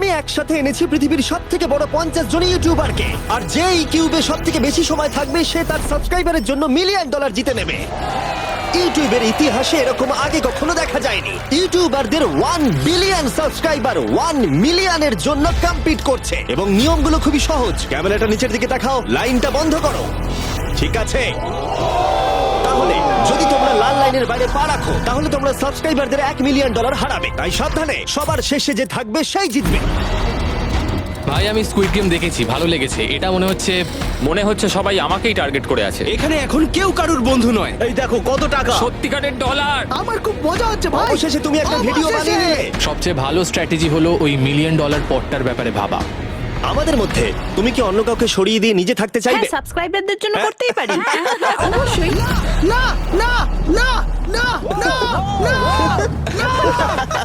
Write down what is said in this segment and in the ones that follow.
আমি একসাথে এনেছি পৃথিবীর সবথেকে বড় 50 জন ইউটিউবারকে, আর যে এই কিউবে সবথেকে বেশি সময় থাকবে সে তার সাবস্ক্রাইবারের জন্য $1 মিলিয়ন জিতে নেবে। ইউটিউবের ইতিহাসে এরকম আগে কখনো দেখা যায়নি। ইউটিউবারদের 1 বিলিয়ন সাবস্ক্রাইবার 1 মিলিয়নের জন্য কম্পিট করছে, এবং নিয়মগুলো খুবই সহজ। ক্যামেরাটা নিচের দিকে দেখাও, লাইনটা বন্ধ করো। ঠিক আছে, তাহলে যদি তোমরা লাল লাইনের বাইরে পা রাখো তাহলে তোমরা সাবস্ক্রাইবারদের $1 মিলিয়ন হারাবে। তাই সাবধানে, সবার শেষে যে থাকবে সেই জিতবে। ভাই আমি স্কুইড গেম দেখেছি, ভালো লেগেছে। এটা মনে হচ্ছে সবাই আমাকেই টার্গেট করে আছে। এখানে এখন কেউ কারুর বন্ধু নয়। এই দেখো কত টাকা, সত্যিকারের ডলার। আমার খুব মজা হচ্ছে ভাই। অবশেষে তুমি একটা ভিডিও বানিয়ে নিলে। সবচেয়ে ভালো স্ট্র্যাটেজি হলো ওই $1 মিলিয়ন পটটার ব্যাপারে ভাবা। আমাদের মধ্যে তুমি কি অন্য কাউকে সরিয়ে দিয়ে নিজে থাকতে চাইবে? হ্যাঁ, সাবস্ক্রাইবারদের জন্য করতেই পারি। অবশ্যই। না না না না না না না,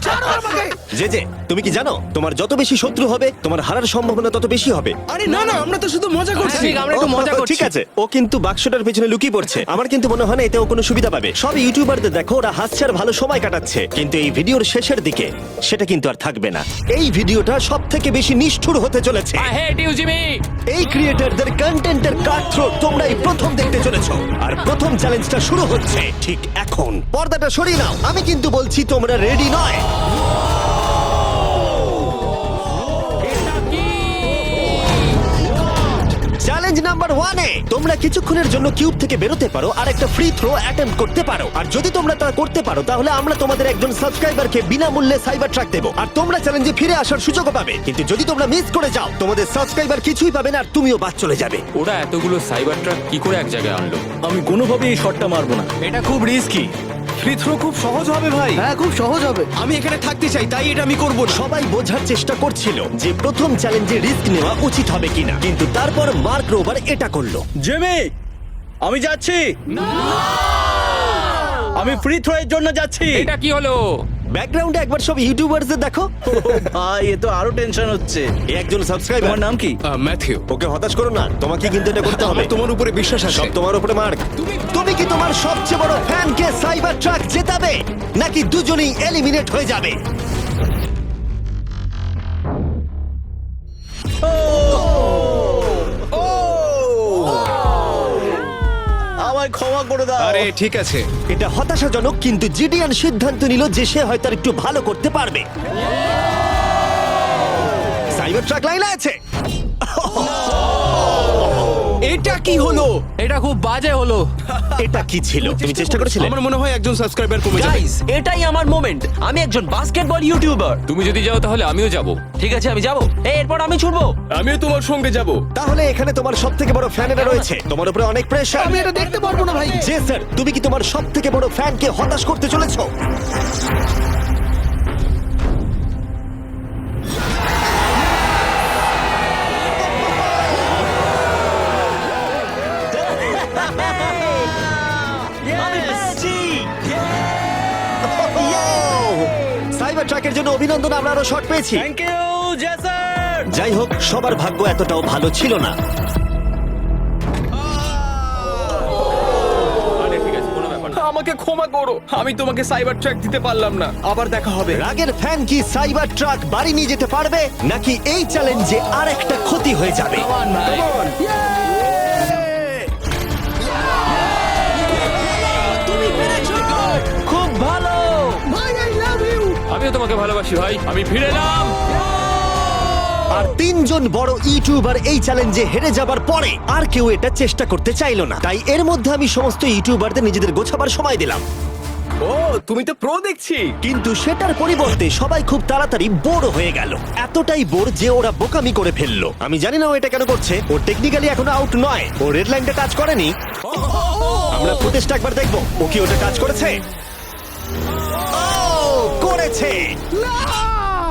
ছাড়ো আমাকে। যে তুমি কি জানো তোমার যত বেশি শত্রু হবে তোমার হারার সম্ভাবনা তত বেশি হবে। আরে না না, আমরা তো শুধু মজা করছি। ঠিক, আমরা একটু মজা করছি। ঠিক আছে, ও কিন্তু বাক্সটার পেছনে লুকিয়ে পড়ছে। আমার কিন্তু মনে হয় না এতে ও কোনো সুবিধা পাবে। সব ইউটিউবারদের দেখো ওরা হাসছে আর ভালো সময় কাটাচ্ছে, কিন্তু এই ভিডিওর শেষের দিকে সেটা কিন্তু আর থাকবে না। এই ভিডিওটা সব থেকে বেশি নিষ্ঠুর হতে চলেছে। I hate you Jimmy. এই ক্রিয়েটরদের কন্টেন্টের কাটথ্রোট তোমরাই প্রথম দেখতে চলেছো, আর প্রথম চ্যালেঞ্জটা শুরু হচ্ছে ঠিক এখন। পর্দাটা সরিয়ে নাও, আমি কিন্তু বলছি তোমরা রেডি নয়। চ্যালেঞ্জ নাম্বার 1 এ তোমরা কিছুক্ষণের জন্য কিউব থেকে বেরোতে পারো আর একটা ফ্রি থ্রো অ্যাটেম্প্ট করতে পারো। আর যদি তোমরা তা করতে পারো তাহলে আমরা তোমাদের একজন সাবস্ক্রাইবারকে বিনামূল্যে সাইবার ট্রাক দেবো, আর তোমরা চ্যালেঞ্জে ফিরে আসার সুযোগও পাবে। কিন্তু যদি তোমরা মিস করে যাও তোমাদের সাবস্ক্রাইবার কিছুই পাবে না আর তুমিও বাদ চলে যাবে। ওরা এতগুলো সাইবার ট্রাক কি করে এক জায়গায় আনলো? আমি কোনোভাবেই এই শটটা মারবো না। এটা খুব রিস্কি। ফ্রি থ্রো খুব সহজ হবে ভাই। হ্যাঁ, খুব সহজ হবে। আমি এখানে থাকতে চাই, তাই এটা আমি করব না। সবাই বোঝার চেষ্টা করছিল যে প্রথম চ্যালেঞ্জে রিস্ক নেওয়া উচিত হবে কিনা, কিন্তু তারপর মার্ক রোবার এটা করলো। জেমি, আমি যাচ্ছি। আমি ফ্রি থ্রো এর জন্য যাচ্ছি। এটা কি হলো? ব্যাকগ্রাউন্ডে একবার সব ইউটিউবারদের দেখো। ভাই, এ তো আরো টেনশন হচ্ছে। এ একজন সাবস্ক্রাইবার। তোমার নাম কি? ম্যাথিউ। ওকে হতাশ করো না, তোমাকে কিন্তু এটা করতে হবে। আমার তোমার উপরে বিশ্বাস আছে। সব তোমার উপরে মার্ক। তুমি কি তোমার সবচেয়ে বড় ফ্যানকে সাইবার ট্রাক জেতাবে, নাকি দুজনেই এলিমিনেট হয়ে যাবে? আমায় ক্ষমা করে দাও। আরে ঠিক আছে। এটা হতাশাজনক, কিন্তু জিডিয়ান সিদ্ধান্ত নিল যে সে হয়তো আর একটু ভালো করতে পারবে। সাইবার ট্রাক লাইনে আছে। এটা কি হলো? এটা খুব বাজে হলো। এটা কি ছিল? তুমি চেষ্টা করেছিলে? আমার মনে হয় একজন সাবস্ক্রাইবার কমে যাবে। গাইস, এটাই আমার মোমেন্ট। আমি একজন বাস্কেটবল ইউটিউবার। তুমি যদি যাও তাহলে আমিও যাব। ঠিক আছে, আমি যাব। এরপর আমি ছুটবো। আমিও তোমার সঙ্গে যাব। তাহলে এখানে তোমার সব থেকে বড় ফ্যানেরা রয়েছে, তোমার উপরে অনেক প্রেশার। আমি এটা দেখতে পারবো না ভাই। জে স্যার, তুমি কি তোমার সব থেকে বড় ফ্যানকে হতাশ করতে চলেছো? আমি পেরেছি। সাইবার ট্রাকের জন্য অভিনন্দন, আমরা আরো শট পেয়েছি। থ্যাংক ইউ জেসার। যাই হোক, সবার ভাগ্য এতটাও ভালো ছিল না। আরে ঠিক আছে, কোনো ব্যাপার না। আমাকে ক্ষমা করো, আমি তোমাকে সাইবার ট্র্যাক দিতে পারলাম না। আবার দেখা হবে। রাগের ফ্যান কি সাইবার ট্রাক বাড়ি নিয়ে যেতে পারবে, নাকি এই চ্যালেঞ্জে আর একটা ক্ষতি হয়ে যাবে? খুব ভালো। ভাই, আই লাভ ইউ। আমিও তোমাকে ভালোবাসি ভাই। আমি ফিরে এলাম। আর 3 জন বড় ইউটিউবার এই চ্যালেঞ্জে হেরে যাবার পরে আর কেউ এটা চেষ্টা করতে চাইলো না। তাই এর মধ্যে আমি সমস্ত ইউটিউবারদের নিজেদের গোছাবার সময় দিলাম। ও, তুমি তো প্রো দেখছি। কিন্তু সেটার পরিবর্তে সবাই খুব তাড়াতাড়ি বোর হয়ে গেল। এতটাই বোর যে ওরা বোকামি করে ফেললো। আমি জানি না ও এটা কেন করছে। ও টেকনিক্যালি এখনো আউট নয়, ও রেড লাইনটা টাচ করেনি। আমরা ফুটেজটা একবার দেখবো, ও কি ওটা টাচ করেছে? ও করেছে।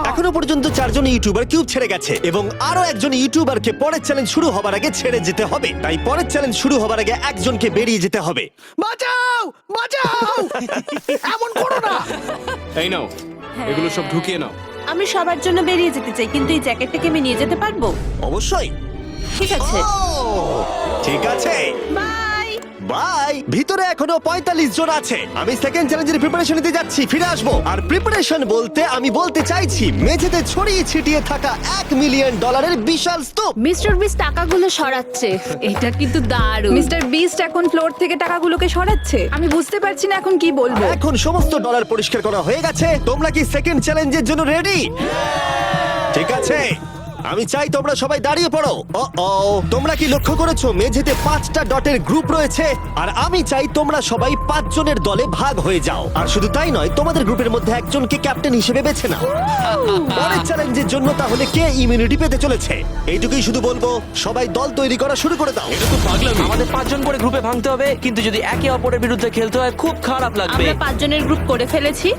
এখনো পর্যন্ত 4 জন ইউটিউবার কিউব ছেড়ে গেছে, এবং আরো একজন ইউটিউবারকে পরের চ্যালেঞ্জ শুরু হবার আগে ছেড়ে যেতে হবে। তাই পরের চ্যালেঞ্জ শুরু হবার আগে একজনকে বেরিয়ে যেতে হবে। বাঁচাও, বাঁচাও। এমন করো না। এই নাও, এগুলো সব ঢুকিয়ে নাও। আমি সবার জন্য বেরিয়ে যেতে চাই, কিন্তু এই জ্যাকেটটাকে আমি নিয়ে যেতে পারবো? অবশ্যই। ঠিক আছে, ও, ঠিক আছে। বাই। বাই। ভিতরে এখনো 45 জন আছে। আমি সেকেন্ড চ্যালেঞ্জের প্রিপারেশন নিতে যাচ্ছি, ফিরে আসবো। আর প্রিপারেশন বলতে আমি বলতে চাইছি মেঝেতে ছড়িয়ে ছিটিয়ে থাকা $1 মিলিয়ন বিশাল স্তূপ। মিস্টার বিস টাকাগুলো সরাচ্ছে, এটা কিন্তু দারুণ। মিস্টার বিস্ট এখন ফ্লোর থেকে টাকাগুলোকে সরাচ্ছে। আমি বুঝতে পারছি না এখন কি বলবো। এখন সমস্ত ডলার পরিষ্কার করা হয়ে গেছে। তোমরা কি সেকেন্ড চ্যালেঞ্জের জন্য রেডি? ঠিক আছে, আমি চাই তোমরা সবাই দাঁড়িয়ে পড়ো। তোমরা কি লক্ষ্য করেছো মেঝেতে 5টা ডটের গ্রুপ রয়েছে? আর আমি চাই তোমরা সবাই 5 জনের দলে ভাগ হয়ে যাও। আর শুধু তাই নয়, তোমাদের গ্রুপের মধ্যে একজনকে ক্যাপ্টেন হিসেবে বেছে নাও। পরের চ্যালেঞ্জের জন্য তাহলে কে ইমিউনিটি পেতে চলেছে? এইটুকুই শুধু বলবো, সবাই দল তৈরি করা শুরু করে দাও। আমাদের 5 জন করে গ্রুপে ভাঙতে হবে, কিন্তু যদি একে অপরের বিরুদ্ধে খেলতে হয় খুব খারাপ লাগবে। আমরা 5 জনের গ্রুপ করে ফেলেছি।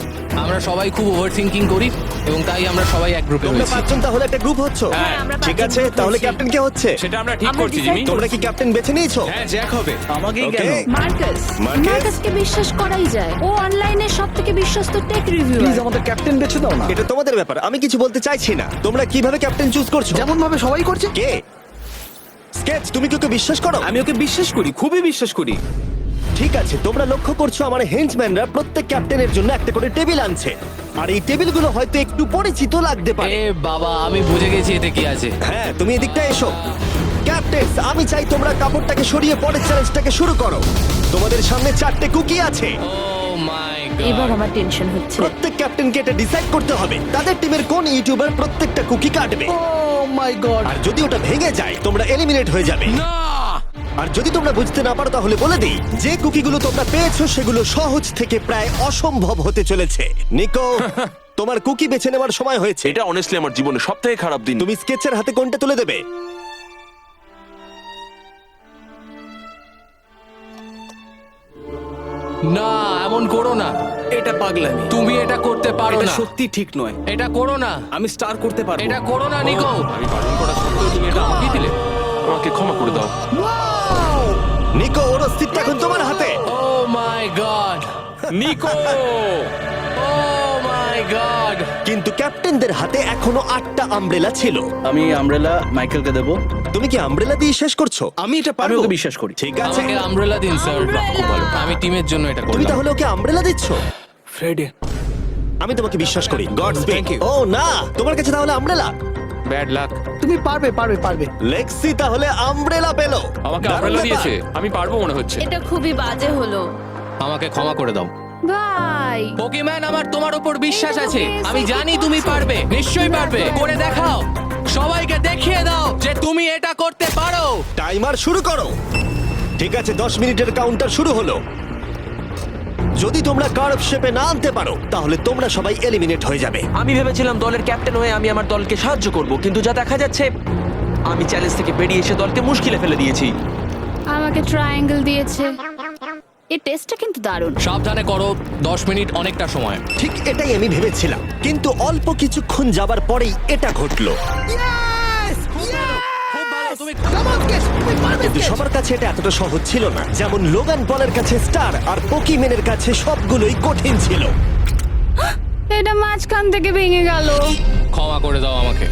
আমরা সবাই খুব ওভার থিঙ্কিং করি এবং তাই আমরা সবাই এক গ্রুপে তোমরা হয়েছি। 5 জন তাহলে একটা গ্রুপ হচ্ছ। হ্যাঁ, আমরা ঠিক 5 জন আছে, group তাহলে হয়েছি। ক্যাপ্টেন কে হচ্ছে? সেটা আমরা ঠিক আমরা করছি decide জিমি। তোমরা কি ক্যাপ্টেন বেছে নিয়েছো? হ্যাঁ, জ্যাক হবে। আমাকেই Okay. কেন? মার্কাস। মার্কাসকে বিশ্বাস করাই যায়, ও অনলাইনে সবথেকে বিশ্বস্ত টেক রিভিউয়ার। আমাদের ক্যাপ্টেন বেছে দাও না। এটা তোমাদের ব্যাপার, আমি কিছু বলতে চাইছি না। তোমরা কিভাবে ক্যাপ্টেন চুজ করছো? যেমন ভাবে সবাই করছে। কে? স্কেচ, তুমি কি ওকে বিশ্বাস করো? আমি ওকে বিশ্বাস করি, খুবই বিশ্বাস করি। ঠিক আছে, তোমরা লক্ষ্য করছো আমার হেঞ্চম্যানরা প্রত্যেক ক্যাপ্টেনের জন্য একটা করে টেবিল আনছে। আর এই টেবিলগুলো হয়তো একটু পরিচিত লাগতে পারে। এ বাবা, আমি বুঝে গেছি এতে কি আছে। হ্যাঁ, তুমি এদিকটা এসো। ক্যাপ্টেন্স, আমি চাই তোমরা কাপড়টাকে সরিয়ে পরের চ্যালেঞ্জটাকে শুরু করো। তোমাদের সামনে 4টে কুকি আছে। ও মাই এবার গড। আমার টেনশন হচ্ছে। প্রত্যেক ক্যাপ্টেনকে এটা ডিসাইড করতে হবে তাদের টিমের কোন ইউটিউবার প্রত্যেকটা কুকি কাটবে। ও মাই গড। আর যদি ওটা ভেঙে যায় তোমরা এলিমিনেট হয়ে যাবে। না! আর যদি তোমরা বুঝতে না পারো তাহলে বলে দিই, যে কুকিগুলো তোমরা পেয়েছো সেগুলো সহজ থেকে প্রায় অসম্ভব হতে চলেছে। নিকো, তোমার কুকি বেছে নেওয়ার সময় হয়েছে। এটা অনেস্টলি আমার জীবনে সবথেকে খারাপ দিন। তুমি স্কেচের হাতে কোনটা তুলে দেবে? না, এমন করো না। এটা পাগলামি। তুমি এটা করতে পারো এটা না। সত্যি ঠিক নয়। এটা করো না। আমি স্টার করতে পারবো। এটা করো না নিকো। আমি বারণ করা সত্ত্বেও তুমি এটা আমাকেই দিলে। আমাকে ক্ষমা করে দাও। নিকো, ওর অস্তিত্ব এখন তোমার হাতে। ও my god. Nicco! O my god. কিন্তু ক্যাপ্টেনদের হাতে এখনো 8টা আমব্রেলা ছিল। আমি আমব্রেলা মাইকেলকে দেবো। তুমি কি আমব্রেলা দিয়ে শেষ করছো? আমি এটা আমি পারবো। ওকে বিশ্বাস করি। ঠিক আছে, আমাকে আমব্রেলা দিন স্যার। আমি টিমের জন্য এটা তুমি করলাম। তাহলে ওকে আমব্রেলা দিচ্ছ? ফ্রেডে। আমি তোমাকে বিশ্বাস করি। God speak. Thank you. ও না, তোমার কাছে তাহলে আমব্রেলা। Bad luck. তুমি পারবে পারবে পারবে। লেক্সি তাহলে আমব্রেলা পেলো। আমাকে দারুণ আমব্রেলা ব্যাপার। দিয়েছে। আমি পারবো মনে হচ্ছে। এটা খুবই বাজে হলো আমাকে ক্ষমা করে দাও। ভাই। পোকেম্যান, আমার তোমার উপর বিশ্বাস আছে। আমি জানি তুমি পারবে, নিশ্চয়ই পারবে। করে দেখাও, সবাইকে দেখিয়ে দাও যে তুমি এটা করতে পারো। টাইমার শুরু করো। ঠিক আছে, 10 মিনিটের কাউন্টার শুরু হলো। যদি তোমরা কার্ভ শেপে না আনতে পারো তাহলে তোমরা সবাই এলিমিনেট হয়ে যাবে। আমি ভেবেছিলাম দলের ক্যাপ্টেন হয়ে আমি আমার দলকে সাহায্য করব, কিন্তু যা দেখা যাচ্ছে আমি চ্যালেঞ্জ থেকে বেরিয়ে এসে দলকে মুশকিলে ফেলে দিয়েছি। আমাকে ট্রায়াঙ্গেল দিয়েছে। এই টেস্টটা কিন্তু দারুণ। সাবধানে করো, 10 মিনিট অনেকটা সময়। ঠিক এটাই আমি ভেবেছিলাম, কিন্তু অল্প কিছুক্ষণ যাবার পরেই এটা ঘটলো। তুমি Come on, Sketch, তুমি পারবে, কিন্তু Sketch। সবার কাছে এটা এতটা সহজ ছিল না। যেমন লোগান পলের কাছে স্টার আর পোকিম্যানের কাছে সবগুলোই কঠিন ছিল। এটা মাঝখান থেকে ভেঙে গেল। ক্ষমা করে দাও আমাকে।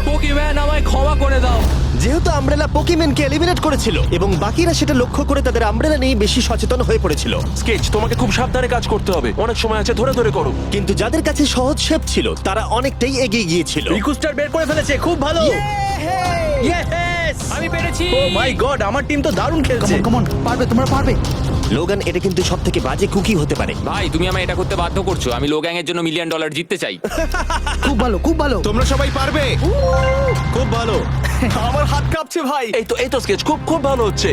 পোকেম্যান, আমায় ক্ষমা করে দাও। যেহেতু আমব্রেলা পোকিম্যানকে এলিমিনেট করেছিল এবং বাকিরা সেটা লক্ষ্য করে তাদের আমব্রেলা নিয়ে বেশি সচেতন হয়ে পড়েছিল। স্কেচ, তোমাকে খুব সাবধানে কাজ করতে হবে। অনেক সময় আছে, ধরে ধরে করো। কিন্তু যাদের কাছে সহজ শেপ ছিল তারা অনেকটাই এগিয়ে গিয়েছিল। রিকুস্টার বের করে ফেলেছে, খুব ভালো। Yes! আমি পেরেছি। ও মাই গড, আমার টিম তো দারুণ Come খেলছে। on, come on, পারবে, তোমরা পারবে। লোগান, এটা কিন্তু সব থেকে বাজে কুকি হতে পারে। ভাই, তুমি আমায় এটা করতে বাধ্য করছো। আমি লো গ্যাং এর জন্য $1 মিলিয়ন জিততে চাই। খুব ভালো, খুব ভালো। তোমরা সবাই পারবে। খুব ভালো। আমার হাত কাঁপছে ভাই। এই তো স্কেচ, খুব খুব ভালো হচ্ছে।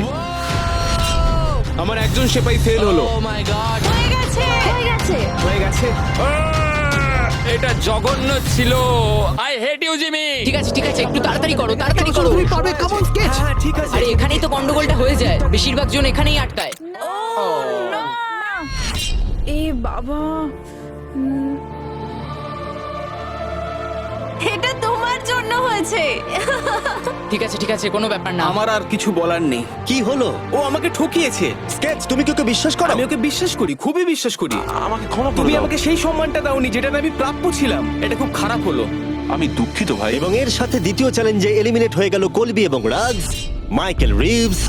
আমার একজন সেপাই ফেল হলো। Oh my god. হয়ে গেছে, হয়ে গেছে। হয়ে গেছে। এটা জঘন্য ছিল। I hate you Jimmy. ঠিক আছে ঠিক আছে, একটু তাড়াতাড়ি করো, তাড়াতাড়ি করো। তুমি পারবে, come on, Sketch। হ্যাঁ, ঠিক আছে। আরে এখানেই তো গন্ডগোলটা হয়ে যায়, বেশিরভাগ জন এখানেই আটকায়। এ বাবা, এটা তোমার জন্য হয়েছে। ঠিক আছে, কোনো ব্যাপার না। আমার আর কিছু বলার নেই। কি হলো? ও আমাকে ঠকিয়েছে। স্কেচ, তুমি কি ওকে বিশ্বাস করো? আমি ওকে বিশ্বাস করি, খুবই বিশ্বাস করি। আমাকে ক্ষমা করে তুমি দাও। আমাকে সেই সম্মানটা দাওনি যেটাতে আমি প্রাপ্য ছিলাম। এটা খুব খারাপ হলো। আমি দুঃখিত ভাই। এবং এর সাথে দ্বিতীয় চ্যালেঞ্জে এলিমিনেট হয়ে গেল কলবি এবং রাজ, মাইকেল রিভস,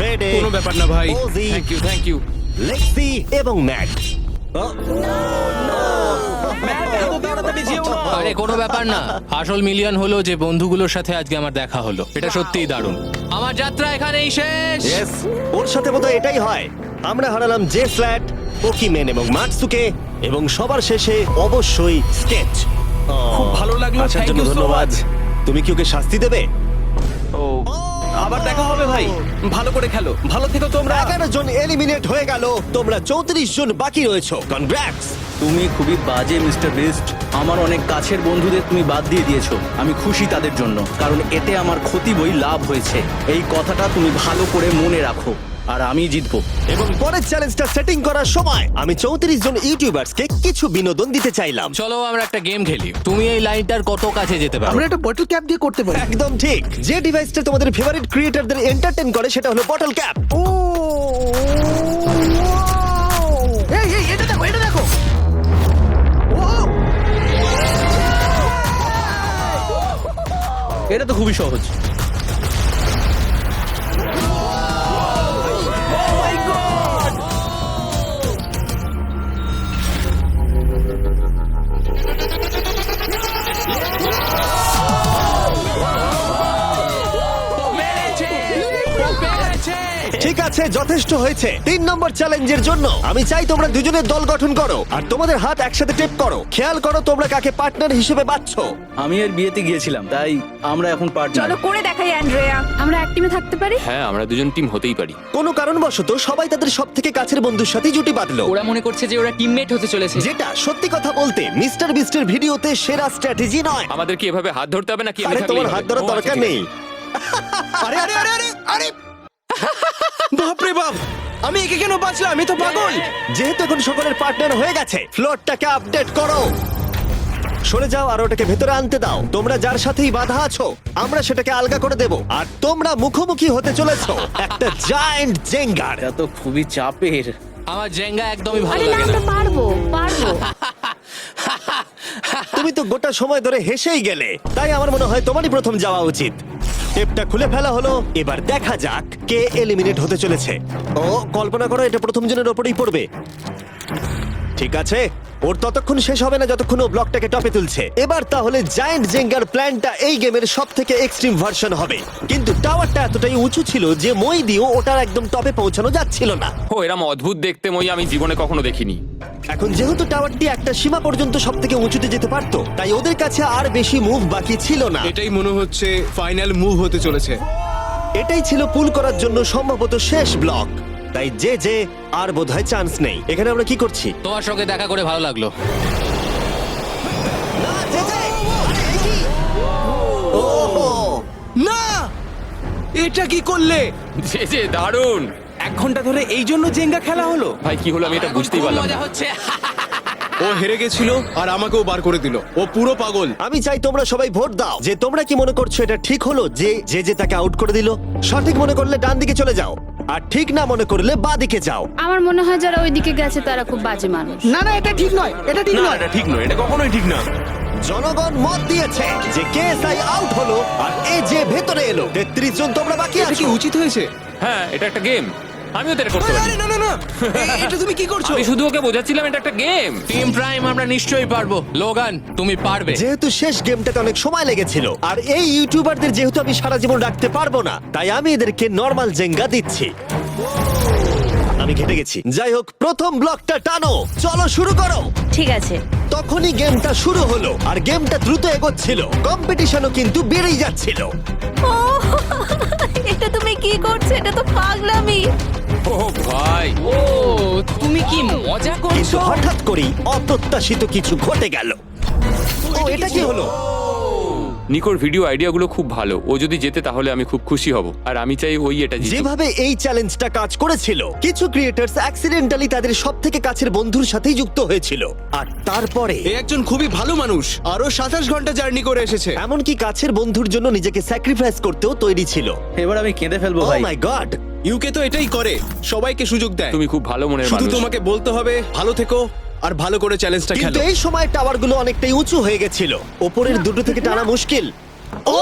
ফেডে, কোনো ব্যাপার না ভাই। ওজি, থ্যাংক ইউ লেক্সি এবং ম্যাট। আরে কোনো ব্যাপার না, আসল মিলিয়ন হলো যে বন্ধুগুলোর সাথে আজকে আমার দেখা হলো। এটা সত্যিই দারুণ। আমার যাত্রা এখানেই শেষ। ইয়েস, ওর সাথে বোধহয় এটাই হয়। আমরা হারালাম জে ফ্ল্যাট, পোকিমেন এবং মাটসুকে, এবং সবার শেষে অবশ্যই স্কেচ। খুব ভালো লাগলো, আসার thank জন্য you so ধন্যবাদ। much. তুমি কি ওকে শাস্তি দেবে? আবার দেখা হবে ভাই, ভালো করে খেলো, ভালো থেকো তোমরা। 11 জন এলিমিনেট হয়ে গেল, তোমরা 34 জন বাকি রয়েছো। কনগ্রাটস। তুমি খুবই বাজে মিস্টার বিস্ট। আমার অনেক কাছের বন্ধুদের তুমি বাদ দিয়ে দিয়েছো। আমি খুশি তাদের জন্য, কারণ এতে আমার ক্ষতি বই লাভ হয়েছে। এই কথাটা তুমি ভালো করে মনে রাখো, আর আমি জিতবো। এবং পরের চ্যালেঞ্জটা সেটিং করার সময় আমি 34 জন ইউটিউবার্সকে কিছু বিনোদন দিতে চাইলাম। চলো আমরা একটা গেম খেলি। তুমি এই লাইনটার কত কাছে যেতে পারো? আমরা একটা বটল ক্যাপ দিয়ে করতে পারি। একদম ঠিক। যে ডিভাইসটা তোমাদের ফেভারিট ক্রিয়েটরদের এন্টারটেইন করে সেটা হলো বটল ক্যাপ। ও এই এই এটা দেখো, এটা দেখো। ও এটা তো খুবই সহজ। ঠিক আছে, যথেষ্ট হয়েছে। 3 নম্বর চ্যালেঞ্জের জন্য আমি চাই তোমরা দুজনের দল গঠন করো আর তোমাদের হাত একসাথে টেপ করো। খেয়াল করো তোমরা কাকে পার্টনার হিসেবে বাছছো। আমি এর বিয়েতে গিয়েছিলাম, তাই আমরা এখন পার্টনার। চলো করে দেখাই অ্যান্ড্রেয়া। আমরা এক টিমে থাকতে পারি? হ্যাঁ, আমরা দুজন টিম হতেই পারি। কোনো কারণবশত সবাই তাদের সবথেকে কাছের বন্ধুর সাথে জুটি বাঁধলো, ওরা মনে করছে যে ওরা টিমমেট হতে চলেছে। যেটা সত্যি কথা বলতে মিস্টার বিস্টের ভিডিওতে সেরা স্ট্র্যাটেজি নয়। আমাদের কি এভাবে হাত ধরতে হবে নাকি? আরে তোমার হাত ধরার দরকার নেই। আরে আরে আরে আরে আরে বাপরে বাপ, আমি একে কেন বাঁচলাম? আমি তো পাগল। যেহেতু এখন সকলের পার্টনার হয়ে গেছে, ফ্লোরটাকে আপডেট করো। সরে যাও আর ওটাকে ভেতরে আনতে দাও। তোমরা যার সাথেই বাধা আছো আমরা সেটাকে আলগা করে দেব, আর তোমরা মুখোমুখি হতে চলেছো একটা জায়ান্ট জেঙ্গার। এটা তো খুবই চাপের। আমার জেঙ্গা একদমই ভালো আরে না, লাগে আমরা না। পারবো পারবো। তুমি তো গোটা সময় ধরে হেসেই গেলে, তাই আমার মনে হয় তোমারই প্রথম যাওয়া উচিত। টেপটা খুলে ফেলা হলো, এবার দেখা যাক কে এলিমিনেট হতে চলেছে। ও কল্পনা করো এটা প্রথম জনের ওপরেই পড়বে। ঠিক আছে, ওর ততক্ষণ শেষ হবে না যতক্ষণ ও ব্লকটাকে টপে তুলছে। এবার তাহলে জায়ান্ট জেঙ্গার প্ল্যানটা এই গেমের সব থেকে এক্সট্রিম ভার্সন হবে, কিন্তু টাওয়ারটা এতটাই উঁচু ছিল যে মই দিয়েও ওটার একদম টপে পৌঁছানো যাচ্ছিল না। ও এরম অদ্ভুত দেখতে মই আমি জীবনে কখনো দেখিনি। এখন যেহেতু টাওয়ারটি একটা সীমা পর্যন্ত সব থেকে উঁচুতে যেতে পারতো, তাই ওদের কাছে আর বেশি মুভ বাকি ছিল না। এটাই মনে হচ্ছে ফাইনাল মুভ হতে চলেছে। এটাই ছিল পুল করার জন্য সম্ভবত শেষ ব্লক, তাই যে আর বোধহয় চান্স নেই। এখানে আমরা কি করছি? তোমার সঙ্গে দেখা করে ভালো লাগলো। না, জে, আরে এ কি? ওহো! না, এটা কি করলে? যে দারুণ। 1 ঘন্টা ধরে এই জন্য জেঙ্গা খেলা হলো? ভাই কি হলো আমি এটা বুঝতেই পারলাম না। হচ্ছে ও হেরে গেছিল আর আমাকেও বার করে দিল। ও পুরো পাগল। আমি চাই তোমরা সবাই ভোট দাও যে তোমরা কি মনে করছো এটা ঠিক হলো যে তাকে আউট করে দিল। সঠিক মনে করলে ডান দিকে চলে যাও, আর ঠিক না মনে করলে বাঁ দিকে যাও। আমার মনে হয় যারা ওইদিকে গেছে তারা খুব বাজে মানুষ। না না, এটা ঠিক নয়, এটা ঠিক না নয়। এটা ঠিক নয়, এটা কখনোই ঠিক না। জনগণ মত দিয়েছে যে কেএসআই আউট হলো আর এ যে ভেতরে এলো। 33 জন তোমরা বাকি এটা কি আছো। উচিত হয়েছে? হ্যাঁ, এটা একটা গেম। আমিও তো এটা করতে পারি। আরে না না না, এটা তুমি কি করছো? আমি শুধু ওকে বোঝাচ্ছিলাম এটা একটা গেম। টিম প্রাইম আমরা নিশ্চয়ই পারবো। লোগান তুমি পারবে। যেহেতু শেষ গেমটাতে অনেক সময় লেগেছিল আর এই ইউটিউবারদের যেহেতু আমি সারা জীবন রাখতে পারবো না, তাই আমি এদেরকে নরমাল জেঙ্গা দিচ্ছি। আমি ঘেটে গেছি। যাই হোক, প্রথম ব্লকটা টানো, চলো শুরু করো। ঠিক আছে। তখনই গেমটা শুরু হলো আর গেমটা দ্রুত এগোচ্ছিল, কম্পিটিশনও কিন্তু বেড়েই যাচ্ছিল। ও এটা তুমি কি করছো? এটা তো পাগলামি। ও ভাই, ও তুমি কি মজা কিন্তু করছো? হঠাৎ করেই অপ্রত্যাশিত কিছু ঘটে গেল। ও এটা কি হলো? নিকোর ভিডিও আইডিয়াগুলো খুব ভালো। ও যদি জেতে তাহলে আমি খুব খুশি হব, আর আমি চাই ওই এটা জিতুক। যেভাবে এই চ্যালেঞ্জটা কাজ করেছিল, কিছু ক্রিয়েটার্স অ্যাক্সিডেন্টালি তাদের সব থেকে কাছের বন্ধুর সাথেই যুক্ত হয়েছিল, আর তারপরে এ একজন খুবই ভালো মানুষ, আরো 27 ঘন্টা জার্নি করে এসেছে। এমনকি কাছের বন্ধুর জন্য নিজেকে স্যাক্রিফাইস করতেও তৈরি ছিল। এবার আমি কেঁদে ফেলবো ও ভাই। মাই গড! ইউকে তো এটাই করে, সবাইকে সুযোগ দেয়। তুমি খুব ভালো মনের শুধু মানুষ। তোমাকে বলতে হবে ভালো থেকো আর ভালো করে চ্যালেঞ্জটা কিন্তু খেলো। এই সময় টাওয়ারগুলো অনেকটাই উঁচু হয়ে গেছিল, ওপরের দুটো থেকে টানা মুশকিল। ও